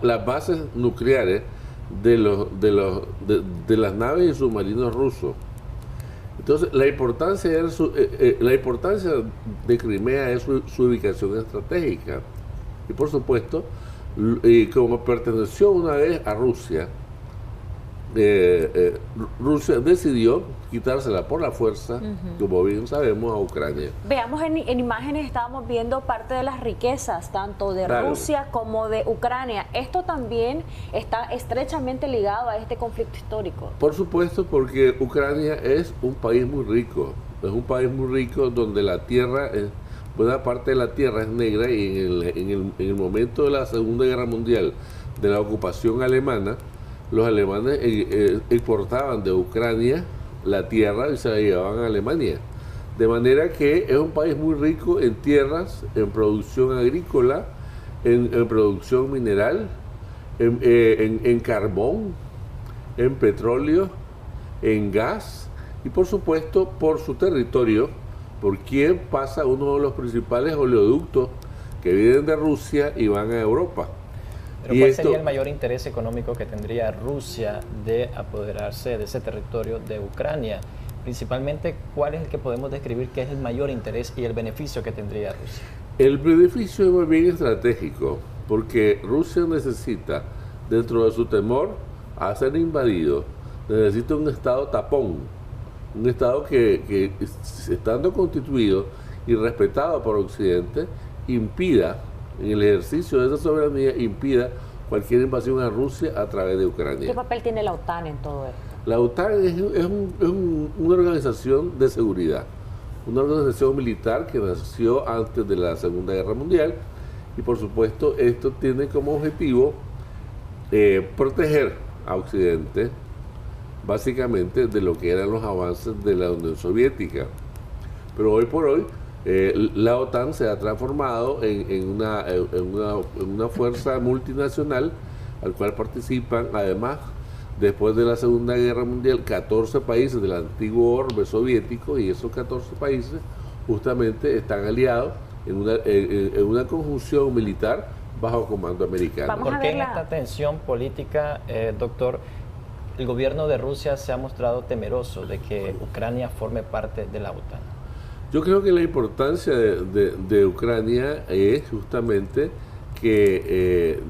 las bases nucleares de las naves y submarinos rusos. Entonces, la importancia de Crimea es su ubicación estratégica. Y por supuesto, como perteneció una vez a Rusia, Rusia decidió quitársela por la fuerza, como bien sabemos, a Ucrania. Veamos en imágenes, estábamos viendo parte de las riquezas, tanto de Rusia como de Ucrania. Esto también está estrechamente ligado a este conflicto histórico. Por supuesto, porque Ucrania es un país muy rico. Es un país muy rico donde la tierra, buena parte de la tierra es negra, y en el momento de la Segunda Guerra Mundial, de la ocupación alemana, los alemanes exportaban de Ucrania la tierra y se la llevaban a Alemania. De manera que es un país muy rico en tierras, en producción agrícola, en producción mineral, en carbón, en petróleo, en gas y por supuesto por su territorio, por quien pasa uno de los principales oleoductos que vienen de Rusia y van a Europa. Pero ¿cuál sería el mayor interés económico que tendría Rusia de apoderarse de ese territorio de Ucrania? Principalmente, ¿cuál es el que podemos describir que es el mayor interés y el beneficio que tendría Rusia? El beneficio es muy bien estratégico, porque Rusia necesita, dentro de su temor a ser invadido, necesita un estado tapón, un estado que estando constituido y respetado por Occidente, impida, en el ejercicio de esa soberanía, impida cualquier invasión a Rusia a través de Ucrania. ¿Qué papel tiene la OTAN en todo esto? La OTAN es una organización de seguridad, una organización militar que nació antes de la Segunda Guerra Mundial, y por supuesto esto tiene como objetivo proteger a Occidente básicamente de lo que eran los avances de la Unión Soviética. Pero hoy por hoy la OTAN se ha transformado en una fuerza multinacional al cual participan, además, después de la Segunda Guerra Mundial, 14 países del antiguo orbe soviético, y esos 14 países justamente están aliados en una conjunción militar bajo comando americano. ¿Por qué en esta tensión política, doctor, el gobierno de Rusia se ha mostrado temeroso de que Ucrania forme parte de la OTAN? Yo creo que la importancia de Ucrania es justamente que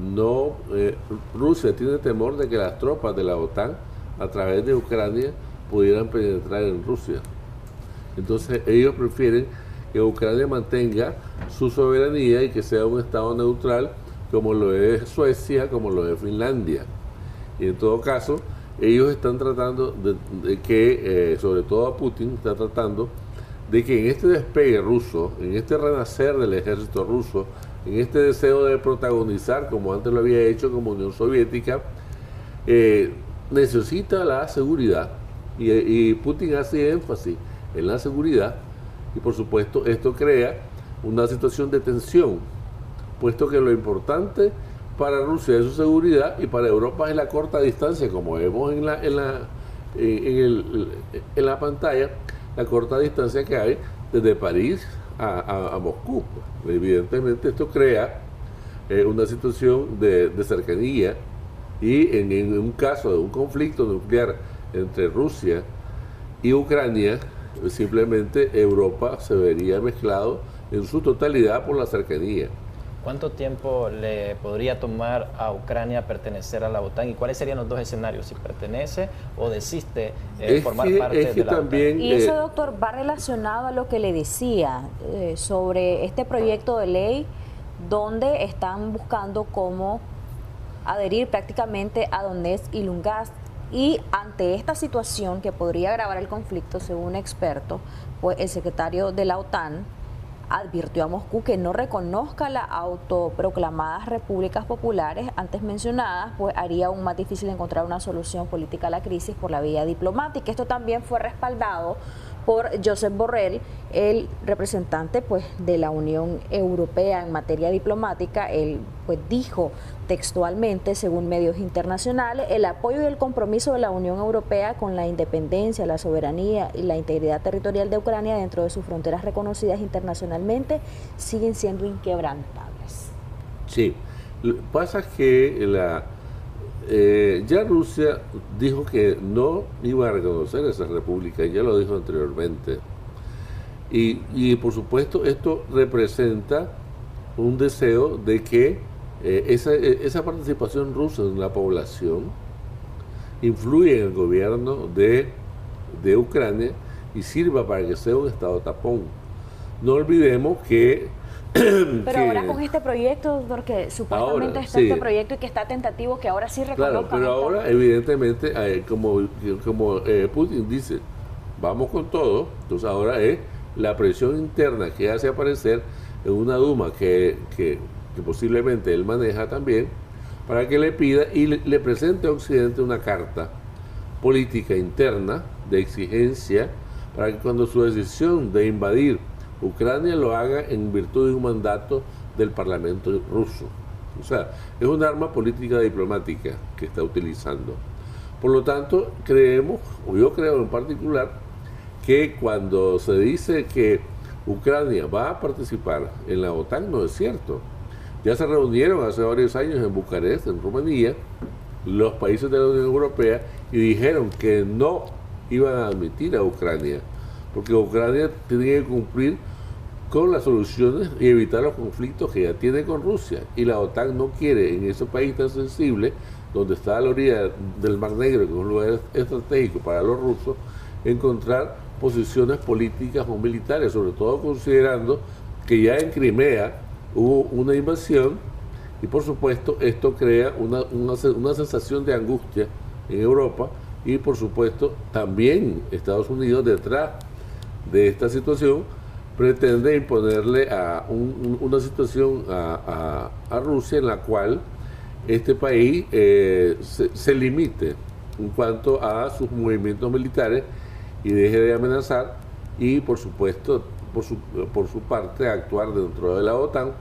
Rusia tiene temor de que las tropas de la OTAN a través de Ucrania pudieran penetrar en Rusia. Entonces ellos prefieren que Ucrania mantenga su soberanía y que sea un estado neutral como lo es Suecia, como lo es Finlandia. Y en todo caso, ellos están tratando de que, sobre todo Putin, está tratando de que en este despegue ruso, en este renacer del ejército ruso, en este deseo de protagonizar, como antes lo había hecho como Unión Soviética, necesita la seguridad. Y Putin hace énfasis en la seguridad, y por supuesto esto crea una situación de tensión, puesto que lo importante para Rusia es su seguridad y para Europa es la corta distancia, como vemos en la pantalla, la corta distancia que hay desde París a Moscú. Evidentemente esto crea una situación de cercanía, y en un caso de un conflicto nuclear entre Rusia y Ucrania, simplemente Europa se vería mezclado en su totalidad por la cercanía. ¿Cuánto tiempo le podría tomar a Ucrania pertenecer a la OTAN y cuáles serían los dos escenarios, si pertenece o desiste formar parte de la OTAN? Y eso, doctor, va relacionado a lo que le decía sobre este proyecto de ley donde están buscando cómo adherir prácticamente a Donetsk y Lugansk. Y ante esta situación que podría agravar el conflicto, según expertos, pues el secretario de la OTAN advirtió a Moscú que no reconozca las autoproclamadas repúblicas populares antes mencionadas, pues haría aún más difícil encontrar una solución política a la crisis por la vía diplomática. Esto también fue respaldado por Josep Borrell, el representante pues de la Unión Europea en materia diplomática. Él pues dijo textualmente, según medios internacionales, el apoyo y el compromiso de la Unión Europea con la independencia, la soberanía y la integridad territorial de Ucrania dentro de sus fronteras reconocidas internacionalmente siguen siendo inquebrantables. Sí, pasa que ya Rusia dijo que no iba a reconocer esa república, ya lo dijo anteriormente. Y por supuesto esto representa un deseo de que esa participación rusa en la población influye en el gobierno de Ucrania y sirva para que sea un estado tapón. No olvidemos que pero ahora con este proyecto, doctor, que supuestamente está este proyecto y que está tentativo, que ahora sí reconozcan. Claro, pero ahora evidentemente, como Putin dice, vamos con todo, entonces ahora es la presión interna que hace aparecer en una Duma que posiblemente él maneja también, para que le pida y le presente a Occidente una carta política interna de exigencia para que cuando su decisión de invadir Ucrania lo haga en virtud de un mandato del Parlamento ruso. O sea, es un arma política diplomática que está utilizando. Por lo tanto, creemos, o yo creo en particular, que cuando se dice que Ucrania va a participar en la OTAN, no es cierto. Ya se reunieron hace varios años en Bucarest, en Rumanía, los países de la Unión Europea y dijeron que no iban a admitir a Ucrania, porque Ucrania tenía que cumplir con las soluciones y evitar los conflictos que ya tiene con Rusia. Y la OTAN no quiere en ese país tan sensible, donde está a la orilla del Mar Negro, que es un lugar estratégico para los rusos, encontrar posiciones políticas o militares, sobre todo considerando que ya en Crimea hubo una invasión y por supuesto esto crea una sensación de angustia en Europa y por supuesto también Estados Unidos detrás de esta situación pretende imponerle una situación a Rusia en la cual este país se limite en cuanto a sus movimientos militares y deje de amenazar y por supuesto por su parte actuar dentro de la OTAN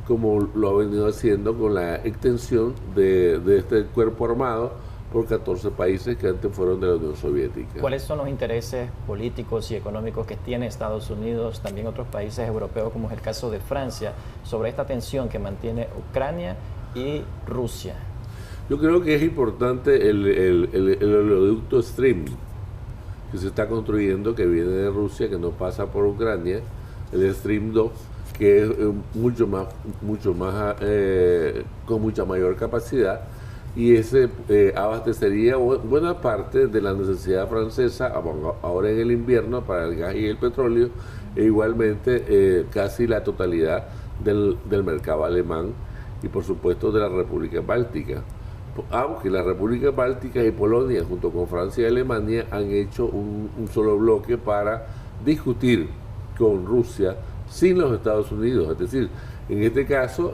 como lo ha venido haciendo con la extensión de este cuerpo armado por 14 países que antes fueron de la Unión Soviética. ¿Cuáles son los intereses políticos y económicos que tiene Estados Unidos, también otros países europeos, como es el caso de Francia, sobre esta tensión que mantiene Ucrania y Rusia? Yo creo que es importante el oleoducto Stream que se está construyendo, que viene de Rusia, que no pasa por Ucrania, el Stream 2, que es mucho más con mucha mayor capacidad, y ese abastecería buena parte de la necesidad francesa ahora en el invierno para el gas y el petróleo, e igualmente casi la totalidad del mercado alemán y por supuesto de la República Báltica. Aunque la República Báltica y Polonia junto con Francia y Alemania han hecho un solo bloque para discutir con Rusia sin los Estados Unidos. Es decir, en este caso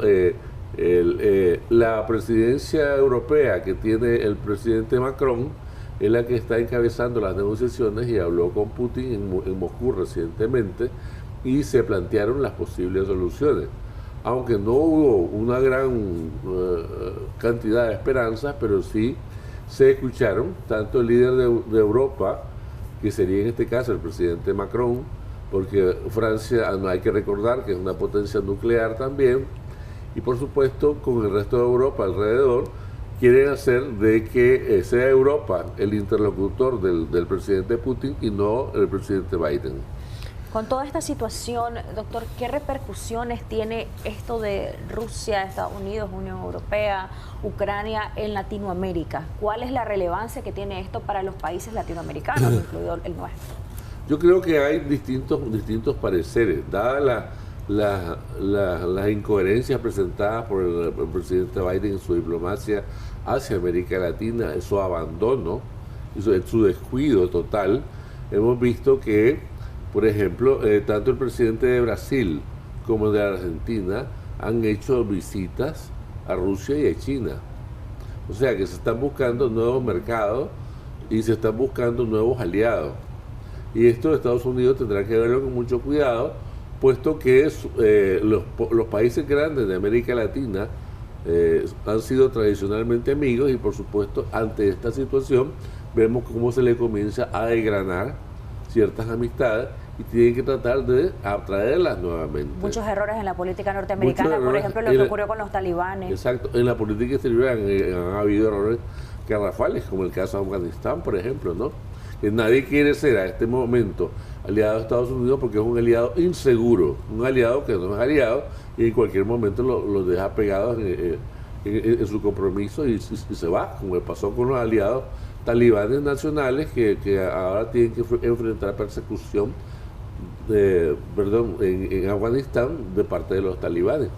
la presidencia europea que tiene el presidente Macron es la que está encabezando las negociaciones y habló con Putin en Moscú recientemente y se plantearon las posibles soluciones. Aunque no hubo una gran cantidad de esperanzas, pero sí se escucharon tanto el líder de Europa, que sería en este caso el presidente Macron, porque Francia, no hay que recordar que es una potencia nuclear también, y por supuesto con el resto de Europa alrededor, quieren hacer de que sea Europa el interlocutor del presidente Putin y no el presidente Biden. Con toda esta situación, doctor, ¿qué repercusiones tiene esto de Rusia, Estados Unidos, Unión Europea, Ucrania en Latinoamérica? ¿Cuál es la relevancia que tiene esto para los países latinoamericanos, incluido el nuestro? Yo creo que hay distintos pareceres, dadas las incoherencias presentadas por el presidente Biden en su diplomacia hacia América Latina, su abandono, su descuido total. Hemos visto que, por ejemplo, tanto el presidente de Brasil como de Argentina han hecho visitas a Rusia y a China. O sea que se están buscando nuevos mercados y se están buscando nuevos aliados. Y esto Estados Unidos tendrá que verlo con mucho cuidado, puesto que los países grandes de América Latina han sido tradicionalmente amigos y por supuesto ante esta situación vemos cómo se le comienza a desgranar ciertas amistades y tienen que tratar de atraerlas nuevamente. Muchos errores en la política norteamericana, por ejemplo, lo que ocurrió con los talibanes. Exacto, en la política exterior han habido errores garrafales, como el caso de Afganistán, por ejemplo, ¿no? Que nadie quiere ser a este momento aliado de Estados Unidos porque es un aliado inseguro, un aliado que no es aliado y en cualquier momento lo deja pegados en su compromiso y se va, como le pasó con los aliados talibanes nacionales que ahora tienen que enfrentar persecución en Afganistán de parte de los talibanes.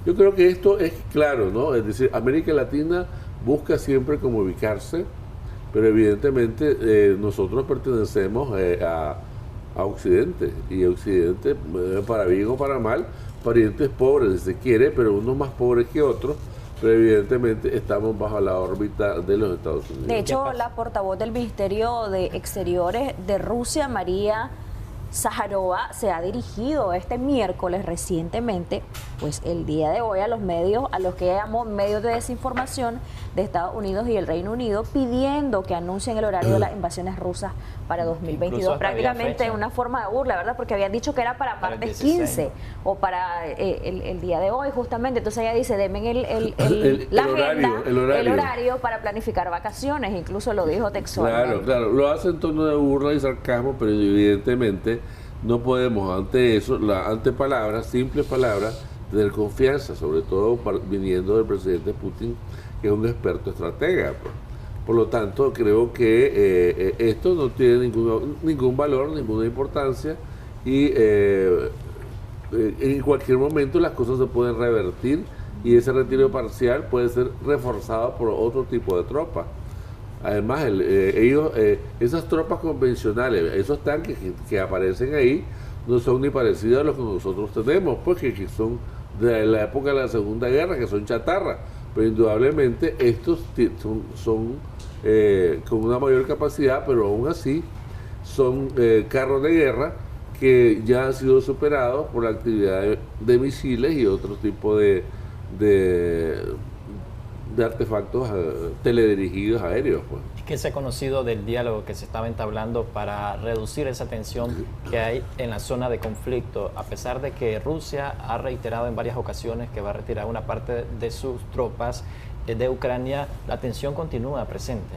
Yo creo que esto es claro, ¿no? Es decir, América Latina busca siempre como ubicarse, pero evidentemente nosotros pertenecemos a Occidente, y Occidente, para bien o para mal, parientes pobres, si se quiere, pero unos más pobres que otros, pero evidentemente estamos bajo la órbita de los Estados Unidos. De hecho, la portavoz del Ministerio de Exteriores de Rusia, María Zaharova, se ha dirigido este miércoles recientemente, pues el día de hoy, a los medios, a los que llamó medios de desinformación de Estados Unidos y el Reino Unido, pidiendo que anuncien el horario de las invasiones rusas para 2022. Prácticamente una forma de burla, ¿verdad? Porque habían dicho que era para martes 15 o para el día de hoy, justamente. Entonces ella dice, denme el horario para planificar vacaciones, incluso lo dijo textualmente. Claro, lo hace en tono de burla y sarcasmo, pero evidentemente no podemos ante eso, ante palabras, simples palabras, tener confianza, sobre todo viniendo del presidente Putin, que es un experto estratega. Por lo tanto, creo que esto no tiene ningún valor, ninguna importancia, y en cualquier momento las cosas se pueden revertir y ese retiro parcial puede ser reforzado por otro tipo de tropas. Además, esas tropas convencionales, esos tanques que aparecen ahí, no son ni parecidos a los que nosotros tenemos, porque son de la época de la Segunda Guerra, que son chatarra, pero indudablemente estos son con una mayor capacidad, pero aún así son carros de guerra que ya han sido superados por la actividad de misiles y otro tipo de de artefactos teledirigidos aéreos. Pues. ¿Qué se ha conocido del diálogo que se estaba entablando para reducir esa tensión que hay en la zona de conflicto, a pesar de que Rusia ha reiterado en varias ocasiones que va a retirar una parte de sus tropas de Ucrania? La tensión continúa presente.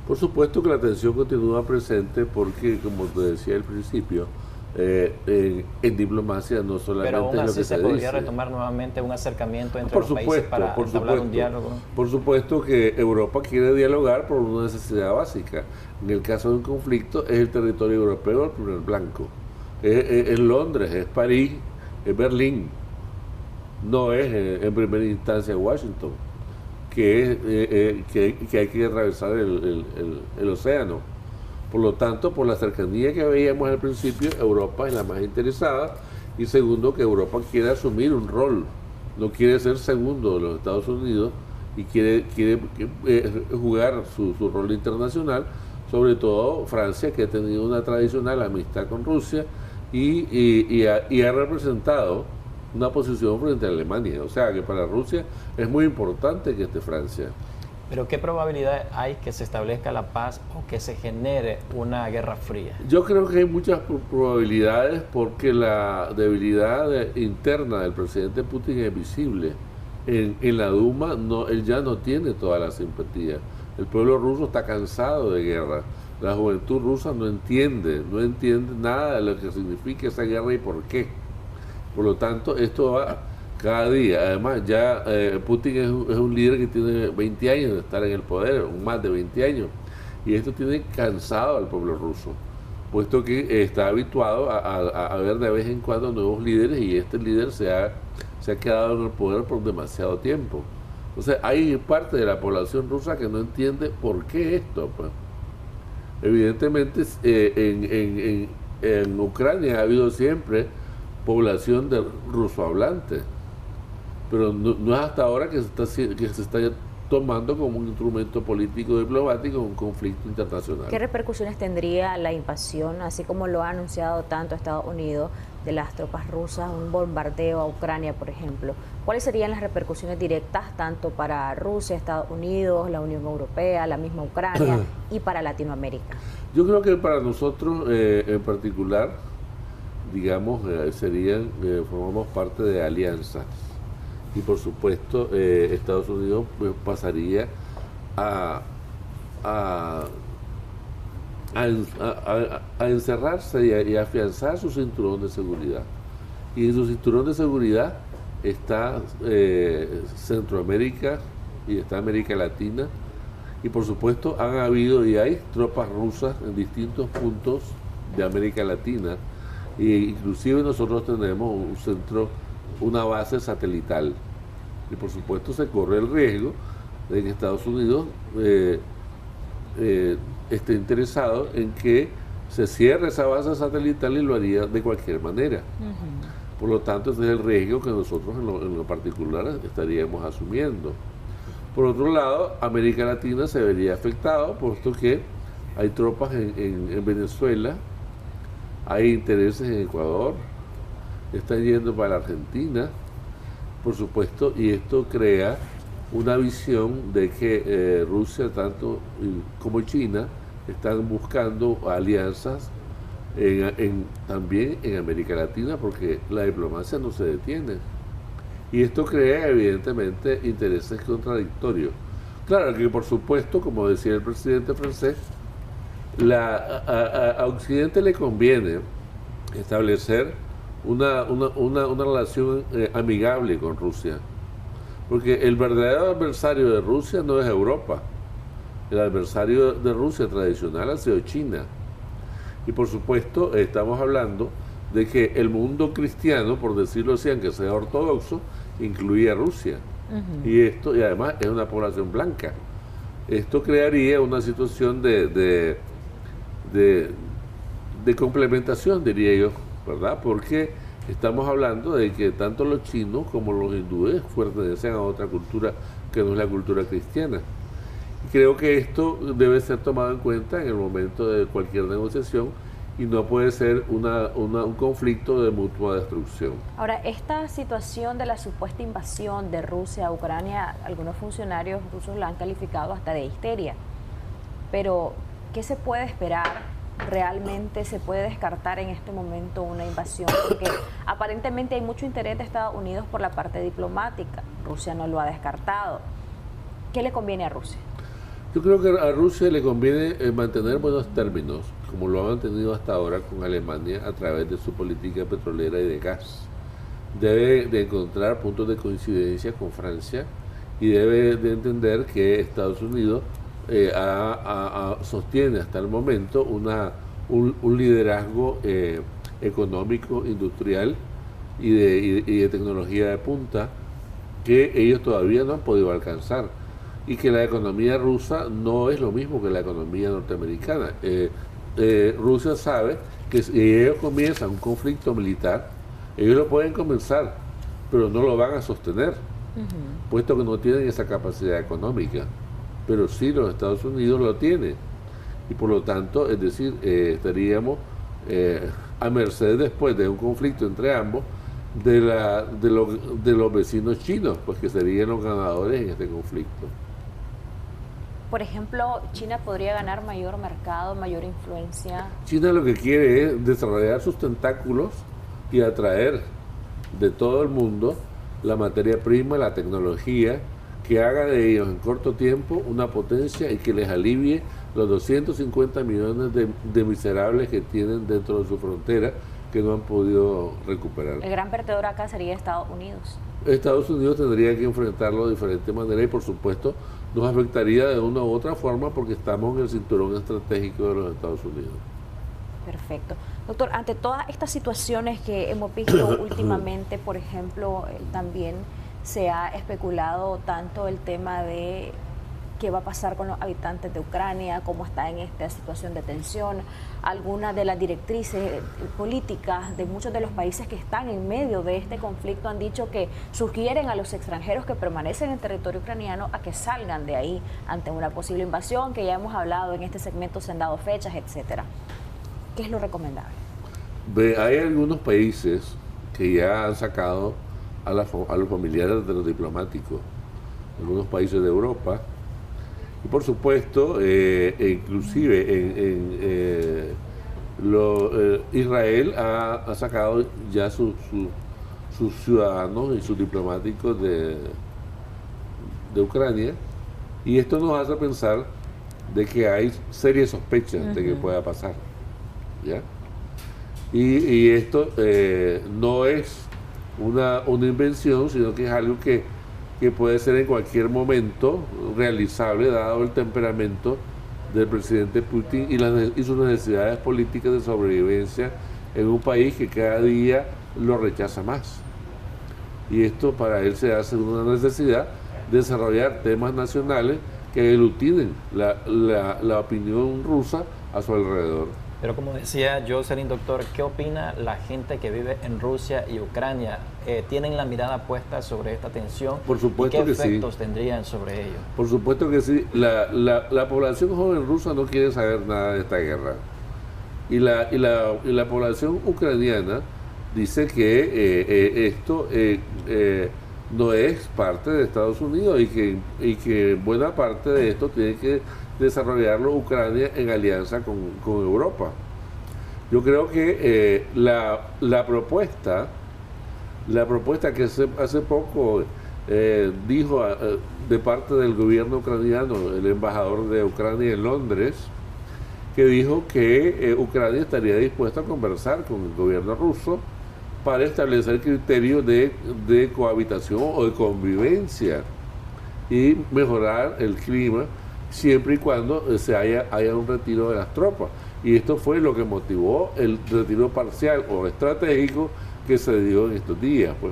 Por supuesto que la tensión continúa presente porque, como te decía al principio, en diplomacia no solamente pero aún es lo así que se podría retomar nuevamente un acercamiento entre los países para entablar un diálogo. Por supuesto que Europa quiere dialogar por una necesidad básica. En el caso de un conflicto es el territorio europeo el primer blanco. Es Londres, es París, es Berlín. No es en primera instancia Washington, que hay que atravesar el océano. Por lo tanto, por la cercanía que veíamos al principio, Europa es la más interesada, y segundo, que Europa quiere asumir un rol, no quiere ser segundo de los Estados Unidos y quiere jugar su rol internacional, sobre todo Francia, que ha tenido una tradicional amistad con Rusia y ha representado una posición frente a Alemania. O sea que para Rusia es muy importante que esté Francia. Pero ¿qué probabilidad hay que se establezca la paz o que se genere una guerra fría? Yo creo que hay muchas probabilidades porque la debilidad interna del presidente Putin es visible. En la Duma él ya no tiene toda la simpatía. El pueblo ruso está cansado de guerra. La juventud rusa no entiende nada de lo que significa esa guerra y por qué. Por lo tanto, esto va cada día. Además, ya Putin es un líder que tiene 20 años de estar en el poder, más de 20 años, y esto tiene cansado al pueblo ruso, puesto que está habituado a ver de vez en cuando nuevos líderes, y este líder se ha quedado en el poder por demasiado tiempo. O sea, hay parte de la población rusa que no entiende por qué esto. Pues. Evidentemente, en Ucrania ha habido siempre población de rusohablantes, pero no es hasta ahora que se está tomando como un instrumento político diplomático en un conflicto internacional. ¿Qué repercusiones tendría la invasión, así como lo ha anunciado tanto Estados Unidos, de las tropas rusas, un bombardeo a Ucrania, por ejemplo? ¿Cuáles serían las repercusiones directas tanto para Rusia, Estados Unidos, la Unión Europea, la misma Ucrania y para Latinoamérica? Yo creo que para nosotros en particular, digamos, formamos parte de alianzas. Y por supuesto, Estados Unidos pasaría a encerrarse y a afianzar su cinturón de seguridad. Y en su cinturón de seguridad está Centroamérica y está América Latina. Y por supuesto, han habido y hay tropas rusas en distintos puntos de América Latina. E inclusive nosotros tenemos una base satelital, y por supuesto se corre el riesgo de que Estados Unidos esté interesado en que se cierre esa base satelital, y lo haría de cualquier manera. Por lo tanto, ese es el riesgo que nosotros en lo particular estaríamos asumiendo. Por otro lado, América Latina se vería afectado, puesto que hay tropas en Venezuela, hay intereses en Ecuador, están yendo para la Argentina, por supuesto, y esto crea una visión de que Rusia tanto como China están buscando alianzas también en América Latina, porque la diplomacia no se detiene. Y esto crea evidentemente intereses contradictorios. Claro que por supuesto, como decía el presidente francés, a Occidente le conviene establecer una relación amigable con Rusia, porque el verdadero adversario de Rusia no es Europa. El adversario de Rusia tradicional ha sido China. Y por supuesto estamos hablando de que el mundo cristiano, por decirlo así, aunque sea ortodoxo, incluía a Rusia. Y además es una población blanca. Esto crearía una situación de complementación, diría yo, ¿verdad? Porque estamos hablando de que tanto los chinos como los hindúes pertenecen a otra cultura que no es la cultura cristiana. Y creo que esto debe ser tomado en cuenta en el momento de cualquier negociación, y no puede ser un conflicto de mutua destrucción. Ahora, esta situación de la supuesta invasión de Rusia a Ucrania, algunos funcionarios rusos la han calificado hasta de histeria. Pero, ¿qué se puede esperar? ¿Realmente se puede descartar en este momento una invasión? Porque aparentemente hay mucho interés de Estados Unidos por la parte diplomática. Rusia no lo ha descartado. ¿Qué le conviene a Rusia? Yo creo que a Rusia le conviene mantener buenos términos, como lo ha mantenido hasta ahora con Alemania a través de su política petrolera y de gas. Debe de encontrar puntos de coincidencia con Francia y debe de entender que Estados Unidos sostiene hasta el momento un liderazgo económico, industrial y de tecnología de punta que ellos todavía no han podido alcanzar, y que la economía rusa no es lo mismo que la economía norteamericana. Rusia sabe que si ellos comienzan un conflicto militar, ellos lo pueden comenzar, pero no lo van a sostener, puesto que no tienen esa capacidad económica. Pero sí los Estados Unidos lo tienen, y por lo tanto, es decir, estaríamos a merced después de un conflicto entre ambos de los vecinos chinos, pues que serían los ganadores en este conflicto. Por ejemplo, ¿China podría ganar mayor mercado, mayor influencia? China lo que quiere es desarrollar sus tentáculos y atraer de todo el mundo la materia prima, la tecnología, que haga de ellos en corto tiempo una potencia y que les alivie los 250 millones de miserables que tienen dentro de su frontera, que no han podido recuperar. El gran perdedor acá sería Estados Unidos. Estados Unidos tendría que enfrentarlo de diferente manera y por supuesto nos afectaría de una u otra forma porque estamos en el cinturón estratégico de los Estados Unidos. Perfecto. Doctor, ante todas estas situaciones que hemos visto últimamente, por ejemplo, también se ha especulado tanto el tema de qué va a pasar con los habitantes de Ucrania, cómo está en esta situación de tensión. Algunas de las directrices políticas de muchos de los países que están en medio de este conflicto han dicho que sugieren a los extranjeros que permanecen en territorio ucraniano a que salgan de ahí ante una posible invasión, que ya hemos hablado en este segmento, se han dado fechas, etcétera. ¿Qué es lo recomendable? Hay algunos países que ya han sacado a los familiares de los diplomáticos, algunos países de Europa, y por supuesto, inclusive Israel ha sacado ya sus ciudadanos y sus diplomáticos de Ucrania, y esto nos hace pensar de que hay serias sospechas de que pueda pasar, ¿ya? Y esto no es una invención, sino que es algo que puede ser en cualquier momento realizable, dado el temperamento del presidente Putin y sus necesidades políticas de sobrevivencia en un país que cada día lo rechaza más. Y esto para él se hace una necesidad de desarrollar temas nacionales que eluciden la opinión rusa a su alrededor. Pero como decía Jocelyn, doctor, ¿qué opina la gente que vive en Rusia y Ucrania? ¿Tienen la mirada puesta sobre esta tensión? Por supuesto ¿Y qué que sí. efectos tendrían sobre ello? Por supuesto que sí. La población joven rusa no quiere saber nada de esta guerra. Y la población ucraniana dice que esto no es parte de Estados Unidos y que buena parte de esto tiene que desarrollarlo Ucrania en alianza con Europa. Yo creo que la propuesta que hace poco dijo de parte del gobierno ucraniano, el embajador de Ucrania en Londres, que dijo que Ucrania estaría dispuesta a conversar con el gobierno ruso para establecer criterios de cohabitación o de convivencia y mejorar el clima siempre y cuando haya un retiro de las tropas. Y esto fue lo que motivó el retiro parcial o estratégico que se dio en estos días. Pues.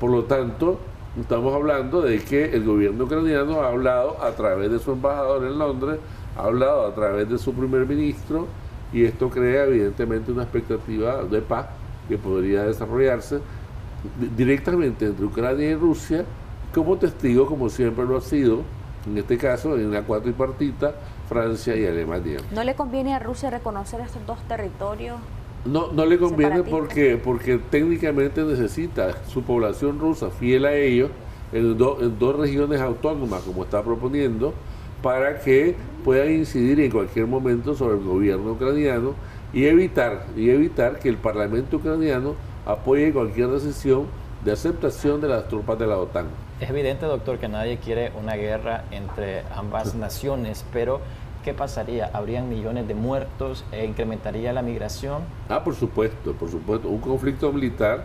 Por lo tanto, estamos hablando de que el gobierno ucraniano ha hablado a través de su embajador en Londres, ha hablado a través de su primer ministro, y esto crea evidentemente una expectativa de paz que podría desarrollarse directamente entre Ucrania y Rusia como testigo, como siempre lo ha sido, en este caso en la cuatripartita, Francia y Alemania. ¿No le conviene a Rusia reconocer estos dos territorios? No le conviene porque técnicamente necesita su población rusa fiel a ellos en dos regiones autónomas, como está proponiendo, para que puedan incidir en cualquier momento sobre el gobierno ucraniano y evitar que el Parlamento ucraniano apoye cualquier decisión de aceptación de las tropas de la OTAN. Es evidente, doctor, que nadie quiere una guerra entre ambas naciones, pero ¿qué pasaría? ¿Habrían millones de muertos? ¿Incrementaría la migración? Por supuesto. Un conflicto militar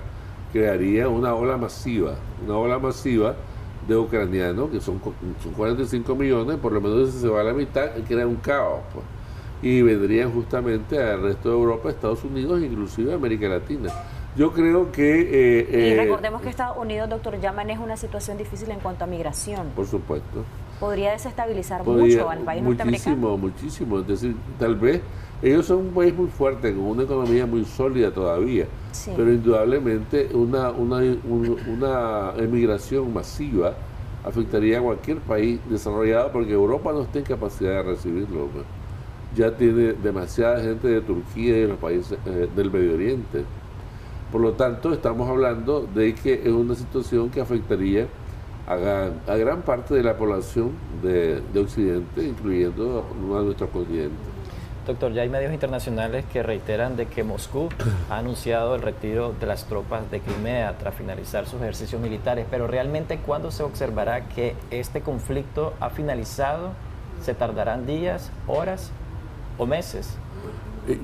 crearía una ola masiva de ucranianos, que son 45 millones, por lo menos si se va a la mitad, crea un caos, pues. Y vendrían justamente al resto de Europa, Estados Unidos, inclusive América Latina. Yo creo que... y recordemos que Estados Unidos, doctor, ya maneja una situación difícil en cuanto a migración. Por supuesto. Podría desestabilizar mucho al país norteamericano. Muchísimo. Es decir, tal vez ellos son un país muy fuerte, con una economía muy sólida todavía, sí, pero indudablemente una emigración masiva afectaría a cualquier país desarrollado, porque Europa no está en capacidad de recibirlo. Ya tiene demasiada gente de Turquía y de los países del Medio Oriente. Por lo tanto, estamos hablando de que es una situación que afectaría a gran parte de la población de Occidente, incluyendo a nuestro continente. Doctor, ya hay medios internacionales que reiteran de que Moscú ha anunciado el retiro de las tropas de Crimea tras finalizar sus ejercicios militares, pero realmente ¿cuándo se observará que este conflicto ha finalizado? ¿Se tardarán días, horas o meses?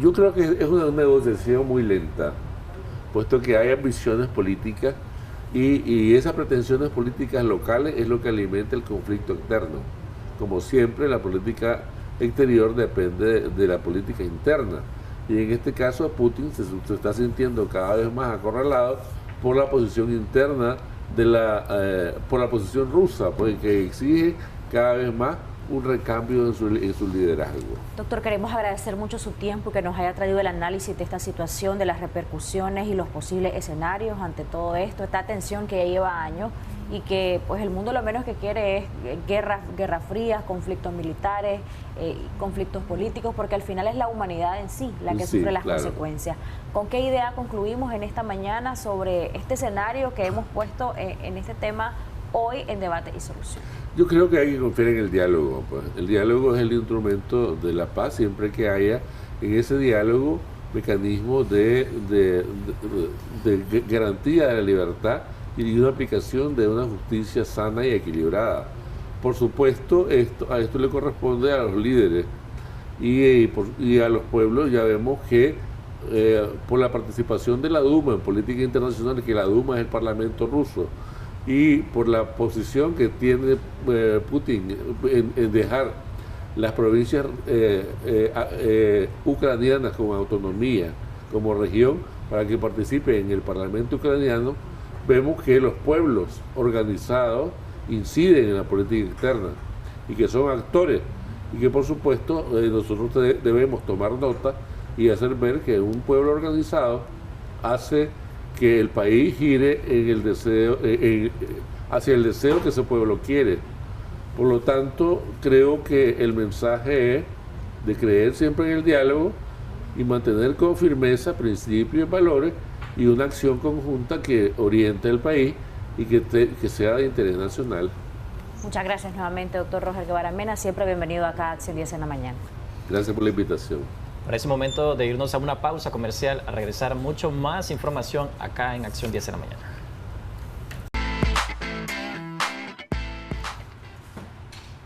Yo creo que es una negociación muy lenta, puesto que hay ambiciones políticas y esas pretensiones políticas locales es lo que alimenta el conflicto externo. Como siempre, la política exterior depende de la política interna, y en este caso Putin se está sintiendo cada vez más acorralado por la posición interna por la posición rusa, porque exige cada vez más un recambio en su liderazgo. Doctor, queremos agradecer mucho su tiempo y que nos haya traído el análisis de esta situación, de las repercusiones y los posibles escenarios ante todo esto, esta tensión que ya lleva años y que pues el mundo lo menos que quiere es guerras frías, conflictos militares, conflictos políticos, porque al final es la humanidad en sí la que sufre las consecuencias. ¿Con qué idea concluimos en esta mañana sobre este escenario que hemos puesto en este tema hoy en Debate y Solución? Yo creo que hay que confiar en el diálogo, pues. El diálogo es el instrumento de la paz, siempre que haya en ese diálogo mecanismos de garantía de la libertad y una aplicación de una justicia sana y equilibrada. Por supuesto, a esto le corresponde a los líderes y a los pueblos. Ya vemos que por la participación de la Duma en política internacional, que la Duma es el Parlamento ruso, y por la posición que tiene Putin en dejar las provincias ucranianas con autonomía, como región, para que participen en el Parlamento ucraniano, vemos que los pueblos organizados inciden en la política externa y que son actores, y que por supuesto nosotros debemos tomar nota y hacer ver que un pueblo organizado hace que el país gire en el deseo, hacia el deseo que ese pueblo quiere. Por lo tanto, creo que el mensaje es de creer siempre en el diálogo y mantener con firmeza principios y valores y una acción conjunta que oriente el país y que sea de interés nacional. Muchas gracias nuevamente, doctor Roger Guevara Mena. Siempre bienvenido acá a Acción 10 en la mañana. Gracias por la invitación. Para ese momento de irnos a una pausa comercial, a regresar mucho más información acá en Acción 10 en la mañana.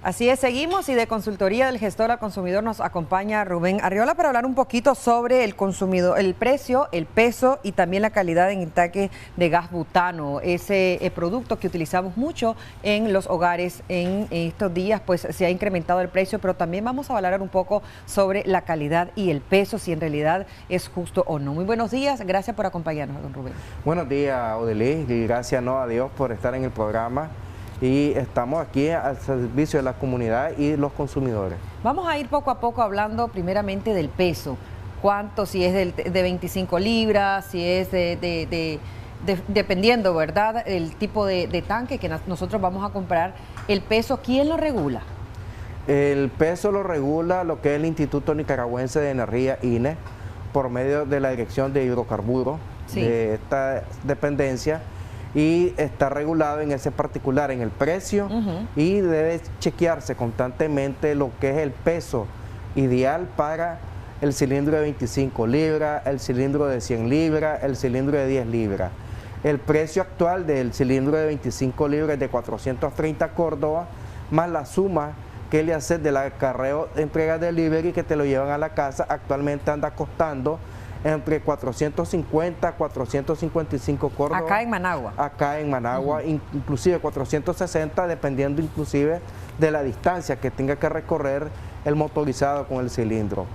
Así es, seguimos, y de Consultoría del Gestor al Consumidor nos acompaña Rubén Arriola para hablar un poquito sobre el consumidor, el precio, el peso y también la calidad en empaque de gas butano, ese producto que utilizamos mucho en los hogares. En estos días pues se ha incrementado el precio, pero también vamos a hablar un poco sobre la calidad y el peso, si en realidad es justo o no. Muy buenos días, gracias por acompañarnos, don Rubén. Buenos días, Odelis, y gracias a Dios por estar en el programa. Y estamos aquí al servicio de la comunidad y los consumidores. Vamos a ir poco a poco hablando primeramente del peso. ¿Cuánto? Si es de 25 libras, si es dependiendo, ¿verdad?, el tipo de tanque que nosotros vamos a comprar. ¿El peso quién lo regula? El peso lo regula lo que es el Instituto Nicaragüense de Energía, INE, por medio de la Dirección de Hidrocarburos de esta dependencia, y está regulado en ese particular, en el precio, y debe chequearse constantemente lo que es el peso ideal para el cilindro de 25 libras, el cilindro de 100 libras, el cilindro de 10 libras. El precio actual del cilindro de 25 libras es de 430 Córdoba, más la suma que le hace del acarreo de entrega delivery que te lo llevan a la casa. Actualmente anda costando entre 450 a 455 Córdoba. Acá en Managua. Acá en Managua, inclusive 460, dependiendo inclusive de la distancia que tenga que recorrer el motorizado con el cilindro.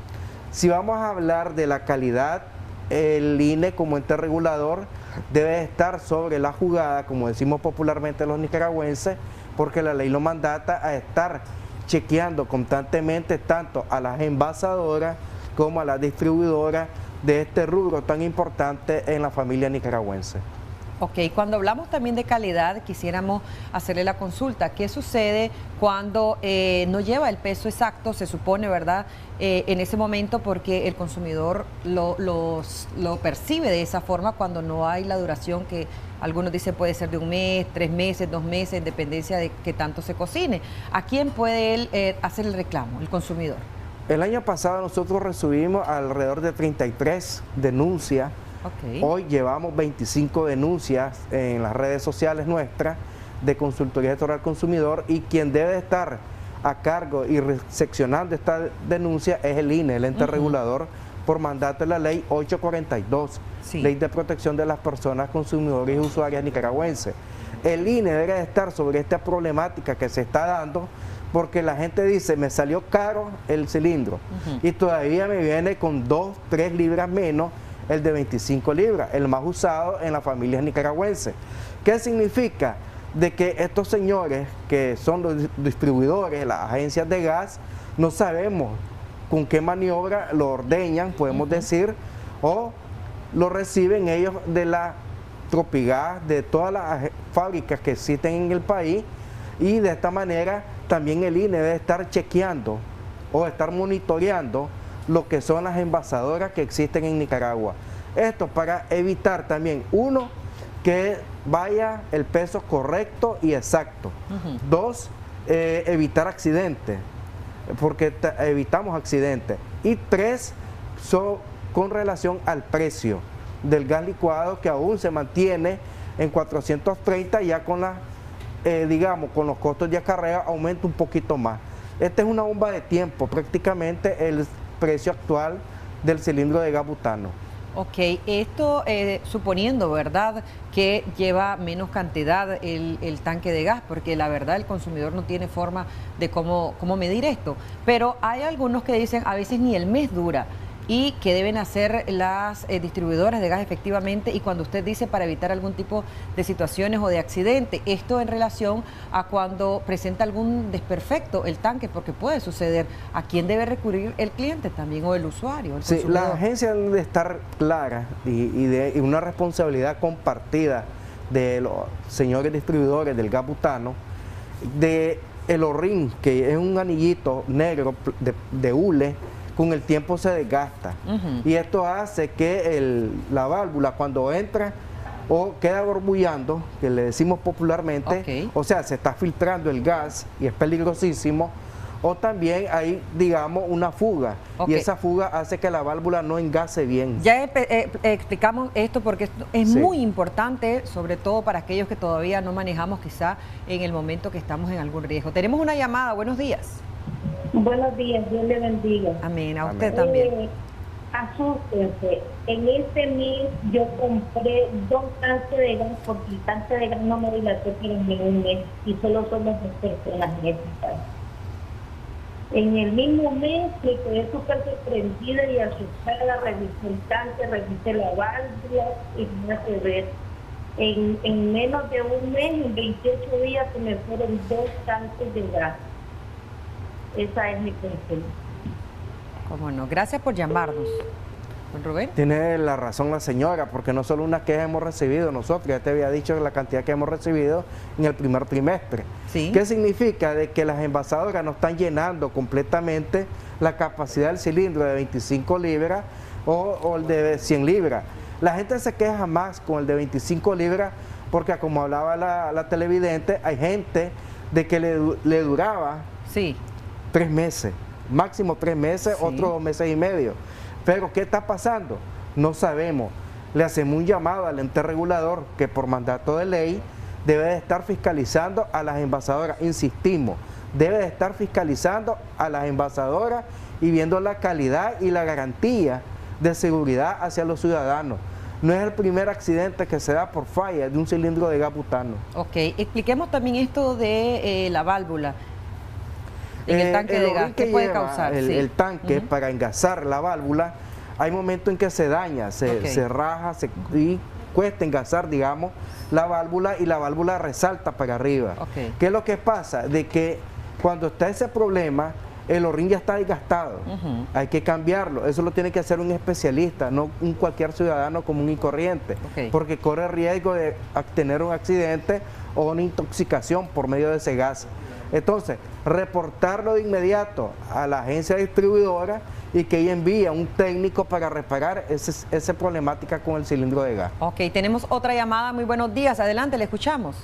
Si vamos a hablar de la calidad, el INE como ente regulador debe estar sobre la jugada, como decimos popularmente los nicaragüenses, porque la ley lo mandata a estar chequeando constantemente tanto a las envasadoras como a las distribuidoras de este rubro tan importante en la familia nicaragüense. Ok, cuando hablamos también de calidad, quisiéramos hacerle la consulta. ¿Qué sucede cuando no lleva el peso exacto, se supone, verdad, en ese momento, porque el consumidor lo percibe de esa forma cuando no hay la duración que algunos dicen puede ser de 1 mes, 3 meses, 2 meses, en dependencia de que tanto se cocine? ¿A quién puede él hacer el reclamo, el consumidor? El año pasado nosotros recibimos alrededor de 33 denuncias. Hoy llevamos 25 denuncias en las redes sociales nuestras de Consultoría Electoral al Consumidor, y quien debe estar a cargo y seccionando esta denuncia es el INE, el ente regulador, por mandato de la ley 842, Ley de Protección de las Personas, Consumidores y Usuarias Nicaragüenses. El INE debe estar sobre esta problemática que se está dando, porque la gente dice, me salió caro el cilindro y todavía me viene con 2, 3 libras menos el de 25 libras, el más usado en las familias nicaragüenses. ¿Qué significa? De que estos señores que son los distribuidores, las agencias de gas, no sabemos con qué maniobra lo ordeñan, podemos decir, o lo reciben ellos de la Tropigas, de todas las fábricas que existen en el país, y de esta manera también el INE debe estar chequeando o estar monitoreando lo que son las envasadoras que existen en Nicaragua. Esto para evitar también, uno, que vaya el peso correcto y exacto. 2, evitar accidentes, porque evitamos accidentes. Y 3, con relación al precio del gas licuado, que aún se mantiene en 430, ya con la, digamos, con los costos de acarreo aumenta un poquito más. Esta es una bomba de tiempo, prácticamente el precio actual del cilindro de gas butano. Ok, esto suponiendo, ¿verdad?, que lleva menos cantidad el tanque de gas, porque la verdad el consumidor no tiene forma de cómo medir esto. Pero hay algunos que dicen a veces ni el mes dura, y que deben hacer las distribuidoras de gas efectivamente, y cuando usted dice para evitar algún tipo de situaciones o de accidente, esto en relación a cuando presenta algún desperfecto el tanque, porque puede suceder, ¿a quién debe recurrir el cliente también o el usuario? El sí, la agencia debe estar clara y una responsabilidad compartida de los señores distribuidores del gas butano, de el O-ring, que es un anillito negro de hule, con el tiempo se desgasta, y esto hace que la válvula cuando entra o queda borbullando, que le decimos popularmente, o sea, se está filtrando el gas y es peligrosísimo, o también hay, digamos, una fuga, y esa fuga hace que la válvula no engase bien. Ya explicamos esto porque es muy importante, sobre todo para aquellos que todavía no manejamos quizá en el momento que estamos en algún riesgo. Tenemos una llamada, buenos días. Buenos días, Dios le bendiga. Amén, a usted también. Asústense, en este mes yo compré 2 tanques de gas porque el tanque de gas no me dilató pero en un mes y solo somos 2 personas en este país. En el mismo mes me quedé súper sorprendida y asustada, revisé el tanque, revisé la válvula y nada que ver. En menos de un mes, en 28 días, se me fueron 2 tanques de gas. Esa es mi consejo. Cómo no, gracias por llamarnos. Rubén. Tiene la razón la señora, porque no solo una queja hemos recibido nosotros, ya te había dicho la cantidad que hemos recibido en el primer trimestre. Sí. ¿Qué significa? De que las envasadoras no están llenando completamente la capacidad del cilindro de 25 libras o el de 100 libras. La gente se queja más con el de 25 libras porque, como hablaba la televidente, hay gente de que le duraba 3 meses, máximo 3 meses, otros 2 meses y medio. Pero ¿qué está pasando? No sabemos. Le hacemos un llamado al ente regulador que, por mandato de ley, debe de estar fiscalizando a las envasadoras. Insistimos, debe de estar fiscalizando a las envasadoras y viendo la calidad y la garantía de seguridad hacia los ciudadanos. No es el primer accidente que se da por falla de un cilindro de gas butano. Ok, expliquemos también esto de la válvula en el tanque de gas. ¿Qué puede causar? El tanque para engasar la válvula, hay momentos en que se daña, se raja y cuesta engasar, digamos, la válvula, y la válvula resalta para arriba. ¿Qué es lo que pasa? De que cuando está ese problema, el O-ring ya está desgastado, hay que cambiarlo. Eso lo tiene que hacer un especialista, no un cualquier ciudadano común y corriente, porque corre riesgo de tener un accidente o una intoxicación por medio de ese gas. Entonces, reportarlo de inmediato a la agencia distribuidora y que ella envíe a un técnico para reparar esa problemática con el cilindro de gas. Ok, tenemos otra llamada. Muy buenos días, adelante, le escuchamos.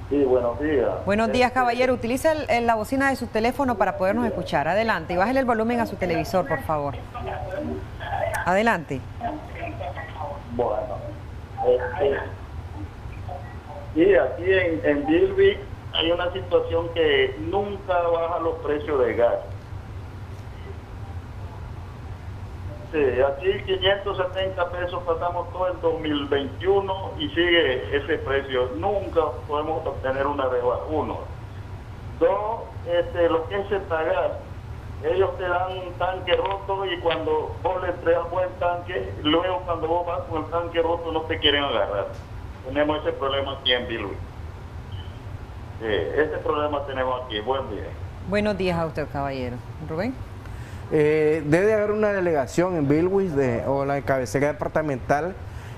Sí, buenos días. Buenos días, caballero. Utilice la bocina de su teléfono para podernos escuchar. Adelante, y bájele el volumen a su televisor, por favor. Adelante. Bueno, sí, aquí en Bilby hay una situación que nunca baja los precios de gas. Sí, aquí 570 pesos pasamos todo el 2021 y sigue ese precio. Nunca podemos obtener una rebaja. 1. 2, lo que es Zetagas, ellos te dan un tanque roto y cuando vos le entregas buen tanque, luego cuando vos vas con el tanque roto no te quieren agarrar. Tenemos ese problema aquí en Bilby. Ese problema tenemos aquí. Buen día. Buenos días a usted, caballero. Rubén. Debe haber una delegación en Bilby o la cabecera departamental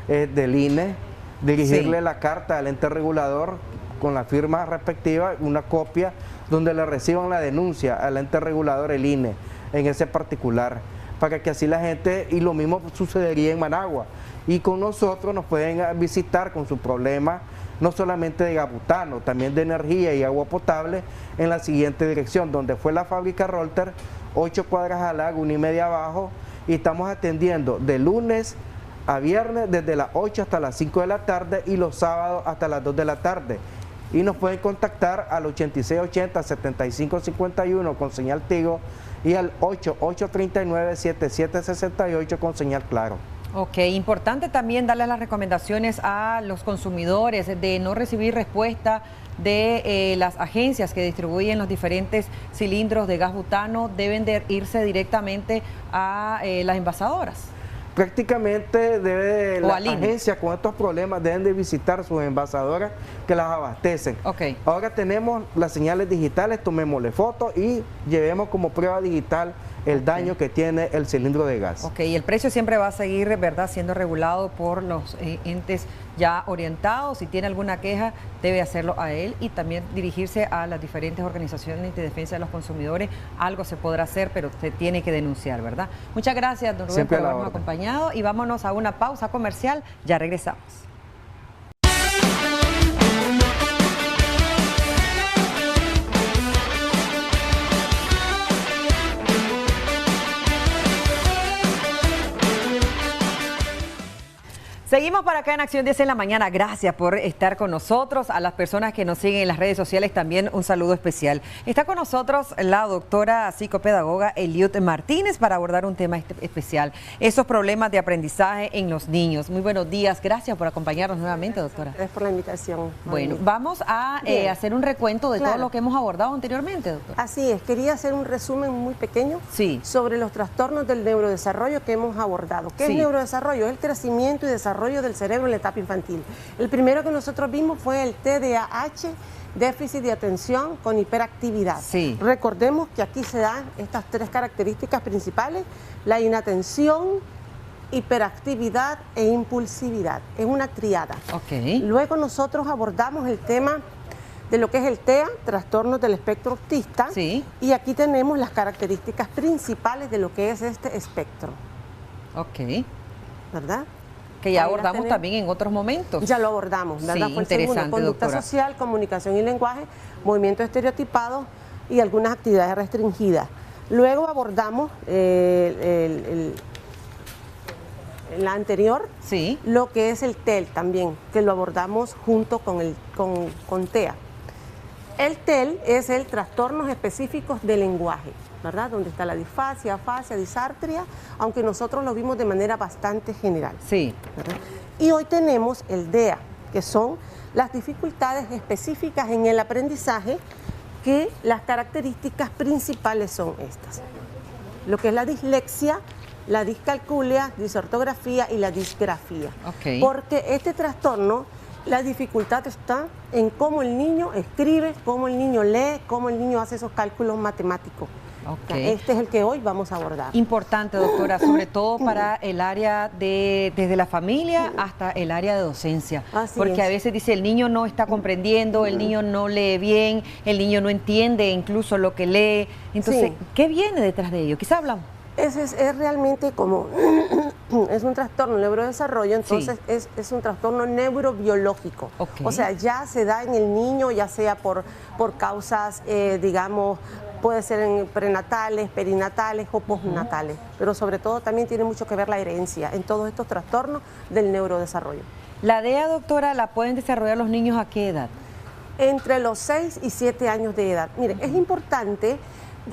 del INE, dirigirle la carta al ente regulador con la firma respectiva, una copia donde le reciban la denuncia al ente regulador, el INE, en ese particular, para que así la gente, y lo mismo sucedería en Managua, y con nosotros nos pueden visitar con su problema, no solamente de gas butano, también de energía y agua potable, en la siguiente dirección, donde fue la fábrica Rolter, 8 cuadras al lago, 1,5 abajo, y estamos atendiendo de lunes a viernes desde las 8 hasta las 5 de la tarde y los sábados hasta las 2 de la tarde. Y nos pueden contactar al 8680-7551 con señal Tigo y al 8839-7768 con señal Claro. Ok, importante también darle las recomendaciones a los consumidores de no recibir respuesta de las agencias que distribuyen los diferentes cilindros de gas butano. Deben de irse directamente a las envasadoras. Prácticamente las agencias con estos problemas deben de visitar sus envasadoras que las abastecen. Ahora tenemos las señales digitales, tomémosle fotos y llevemos como prueba digital el daño que tiene el cilindro de gas. Ok, y el precio siempre va a seguir, ¿verdad?, siendo regulado por los entes ya orientados. Si tiene alguna queja, debe hacerlo a él y también dirigirse a las diferentes organizaciones de defensa de los consumidores. Algo se podrá hacer, pero se tiene que denunciar, ¿verdad? Muchas gracias, don Rubén, por habernos acompañado, y vámonos a una pausa comercial. Ya regresamos. Seguimos para acá en Acción 10 en la mañana. Gracias por estar con nosotros. A las personas que nos siguen en las redes sociales también un saludo especial. Está con nosotros la doctora psicopedagoga Eliud Martínez para abordar un tema especial, esos problemas de aprendizaje en los niños. Muy buenos días. Gracias por acompañarnos nuevamente, doctora. Gracias por la invitación. Bueno, vamos a hacer un recuento de todo lo que hemos abordado anteriormente, doctora. Así es. Quería hacer un resumen muy pequeño sobre los trastornos del neurodesarrollo que hemos abordado. ¿Qué es neurodesarrollo? Es el crecimiento y desarrollo del cerebro en la etapa infantil. El primero que nosotros vimos fue el TDAH, déficit de atención con hiperactividad. Sí. Recordemos que aquí se dan estas 3 características principales: la inatención, hiperactividad e impulsividad. Es una triada. Luego nosotros abordamos el tema de lo que es el TEA, trastornos del espectro autista, y aquí tenemos las características principales de lo que es este espectro. ¿Verdad? Que ya abordamos también en otros momentos. Ya lo abordamos, ¿verdad? Sí, fue el segundo: conducta social, comunicación y lenguaje, movimiento estereotipado y algunas actividades restringidas. Luego abordamos la anterior, lo que es el TEL también, que lo abordamos junto con TEA. El TEL es el trastornos específicos del lenguaje, ¿verdad? Donde está la disfasia, afasia, disartria, aunque nosotros lo vimos de manera bastante general. ¿Verdad? Y hoy tenemos el DEA, que son las dificultades específicas en el aprendizaje, que las características principales son estas: lo que es la dislexia, la discalculia, disortografía y la disgrafía. Porque este trastorno, la dificultad está en cómo el niño escribe, cómo el niño lee, cómo el niño hace esos cálculos matemáticos. Este es el que hoy vamos a abordar. Importante, doctora, sobre todo para el área desde la familia hasta el área de docencia. Porque a veces dice, el niño no está comprendiendo, el niño no lee bien, el niño no entiende incluso lo que lee. Entonces, ¿qué viene detrás de ello? Quizá hablamos. Es realmente como, es un trastorno neurodesarrollo, entonces es un trastorno neurobiológico. O sea, ya se da en el niño, ya sea por causas, digamos, puede ser en prenatales, perinatales o postnatales, pero sobre todo también tiene mucho que ver la herencia en todos estos trastornos del neurodesarrollo. ¿La DEA, doctora, la pueden desarrollar los niños a qué edad? Entre los 6 y 7 años de edad. Mire, es importante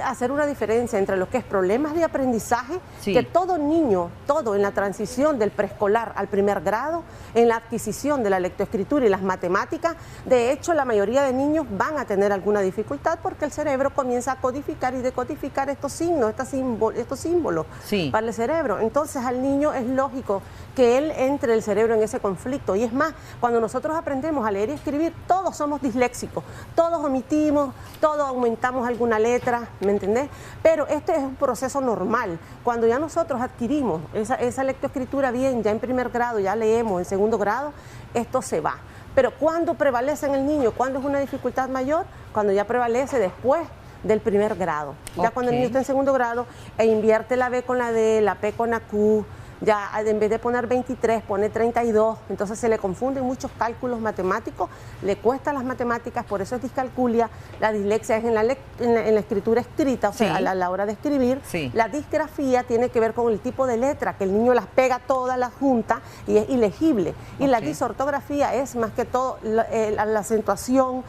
hacer una diferencia entre lo que es problemas de aprendizaje, que todo niño, todo en la transición del preescolar al primer grado, en la adquisición de la lectoescritura y las matemáticas, de hecho la mayoría de niños van a tener alguna dificultad porque el cerebro comienza a codificar y decodificar estos signos, estos símbolos para el cerebro. Entonces al niño es lógico que él entre el cerebro en ese conflicto. Y es más, cuando nosotros aprendemos a leer y escribir, todos somos disléxicos, todos omitimos, todos aumentamos alguna letra, ¿me entendés? Pero este es un proceso normal. Cuando ya nosotros adquirimos esa lectoescritura bien, ya en primer grado, ya leemos, en segundo grado, esto se va. Pero ¿cuándo prevalece en el niño? ¿Cuándo es una dificultad mayor? Cuando ya prevalece después del primer grado. Ya cuando el niño está en segundo grado e invierte la B con la D, la P con la Q, ya en vez de poner 23 pone 32, entonces se le confunden muchos cálculos matemáticos, le cuestan las matemáticas, por eso es discalculia. La dislexia es en la escritura escrita, o sea, a la hora de escribir. La disgrafía tiene que ver con el tipo de letra, que el niño las pega todas las juntas y es ilegible. Y la disortografía es más que todo la acentuación,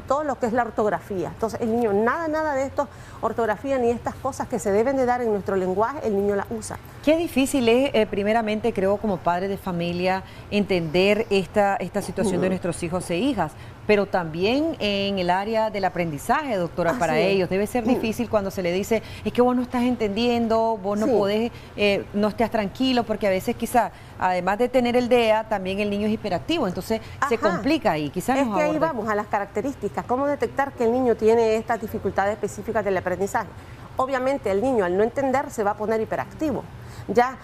todo lo que es la ortografía. Entonces el niño nada de esto, ortografía ni estas cosas que se deben de dar en nuestro lenguaje, el niño las usa. Qué difícil es, primeramente, creo, como padre de familia, entender esta situación de nuestros hijos e hijas, pero también en el área del aprendizaje, doctora, para ellos. Debe ser difícil cuando se le dice, es que vos no estás entendiendo, vos no podés, no estás tranquilo, porque a veces quizá, además de tener el DEA, también el niño es hiperactivo, entonces se complica ahí. Quizás es que ahí vamos a las características, cómo detectar que el niño tiene estas dificultades específicas del aprendizaje. Obviamente el niño al no entender se va a poner hiperactivo. Ya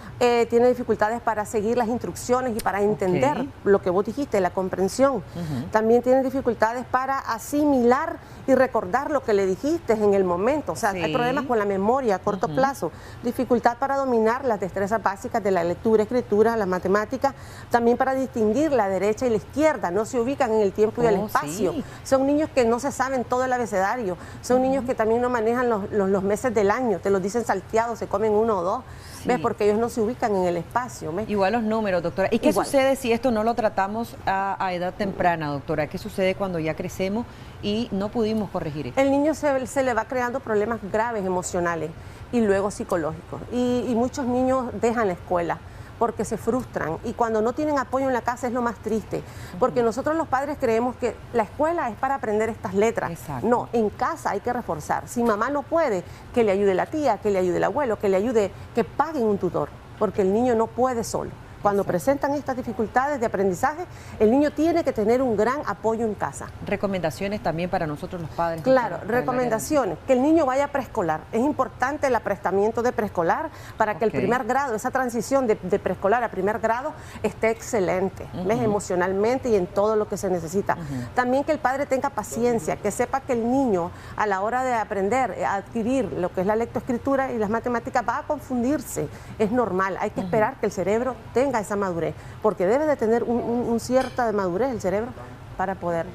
tiene dificultades para seguir las instrucciones y para entender lo que vos dijiste, la comprensión. También tiene dificultades para asimilar y recordar lo que le dijiste en el momento. O sea, hay problemas con la memoria a corto plazo, dificultad para dominar las destrezas básicas de la lectura, escritura, las matemáticas, también para distinguir la derecha y la izquierda, no se ubican en el tiempo y el espacio. Son niños que no se saben todo el abecedario, son niños que también no manejan los meses del año, te los dicen salteados, se comen 1 o 2. ¿Ves? Porque ellos no se ubican en el espacio. ¿Ves? Igual los números, doctora. ¿Y qué sucede si esto no lo tratamos a edad temprana, doctora? ¿Qué sucede cuando ya crecemos y no pudimos corregir esto? El niño se le va creando problemas graves emocionales y luego psicológicos. Y muchos niños dejan la escuela porque se frustran, y cuando no tienen apoyo en la casa es lo más triste, porque nosotros los padres creemos que la escuela es para aprender estas letras. No, en casa hay que reforzar. Si mamá no puede, que le ayude la tía, que le ayude el abuelo, que le ayude, que paguen un tutor, porque el niño no puede solo. Cuando presentan estas dificultades de aprendizaje, el niño tiene que tener un gran apoyo en casa. Recomendaciones también para nosotros los padres. Claro, recomendaciones. Que el niño vaya a preescolar. Es importante el aprestamiento de preescolar para que el primer grado, esa transición de preescolar a primer grado esté excelente, ¿ves? Emocionalmente y en todo lo que se necesita. También que el padre tenga paciencia, que sepa que el niño a la hora de aprender, a adquirir lo que es la lectoescritura y las matemáticas va a confundirse. Es normal, hay que esperar que el cerebro tenga esa madurez, porque debe de tener un cierta madurez el cerebro para poder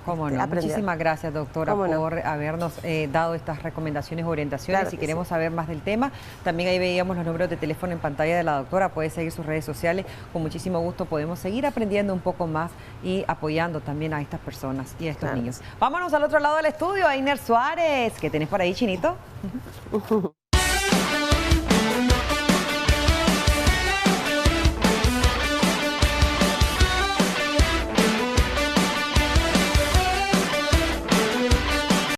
aprender. Muchísimas gracias, doctora, por habernos dado estas recomendaciones, orientaciones. Claro si que queremos saber más del tema, también ahí veíamos los números de teléfono en pantalla de la doctora. Puede seguir sus redes sociales. Con muchísimo gusto podemos seguir aprendiendo un poco más y apoyando también a estas personas y a estos niños. Vámonos al otro lado del estudio, a Iner Suárez. ¿Qué tenés por ahí, Chinito?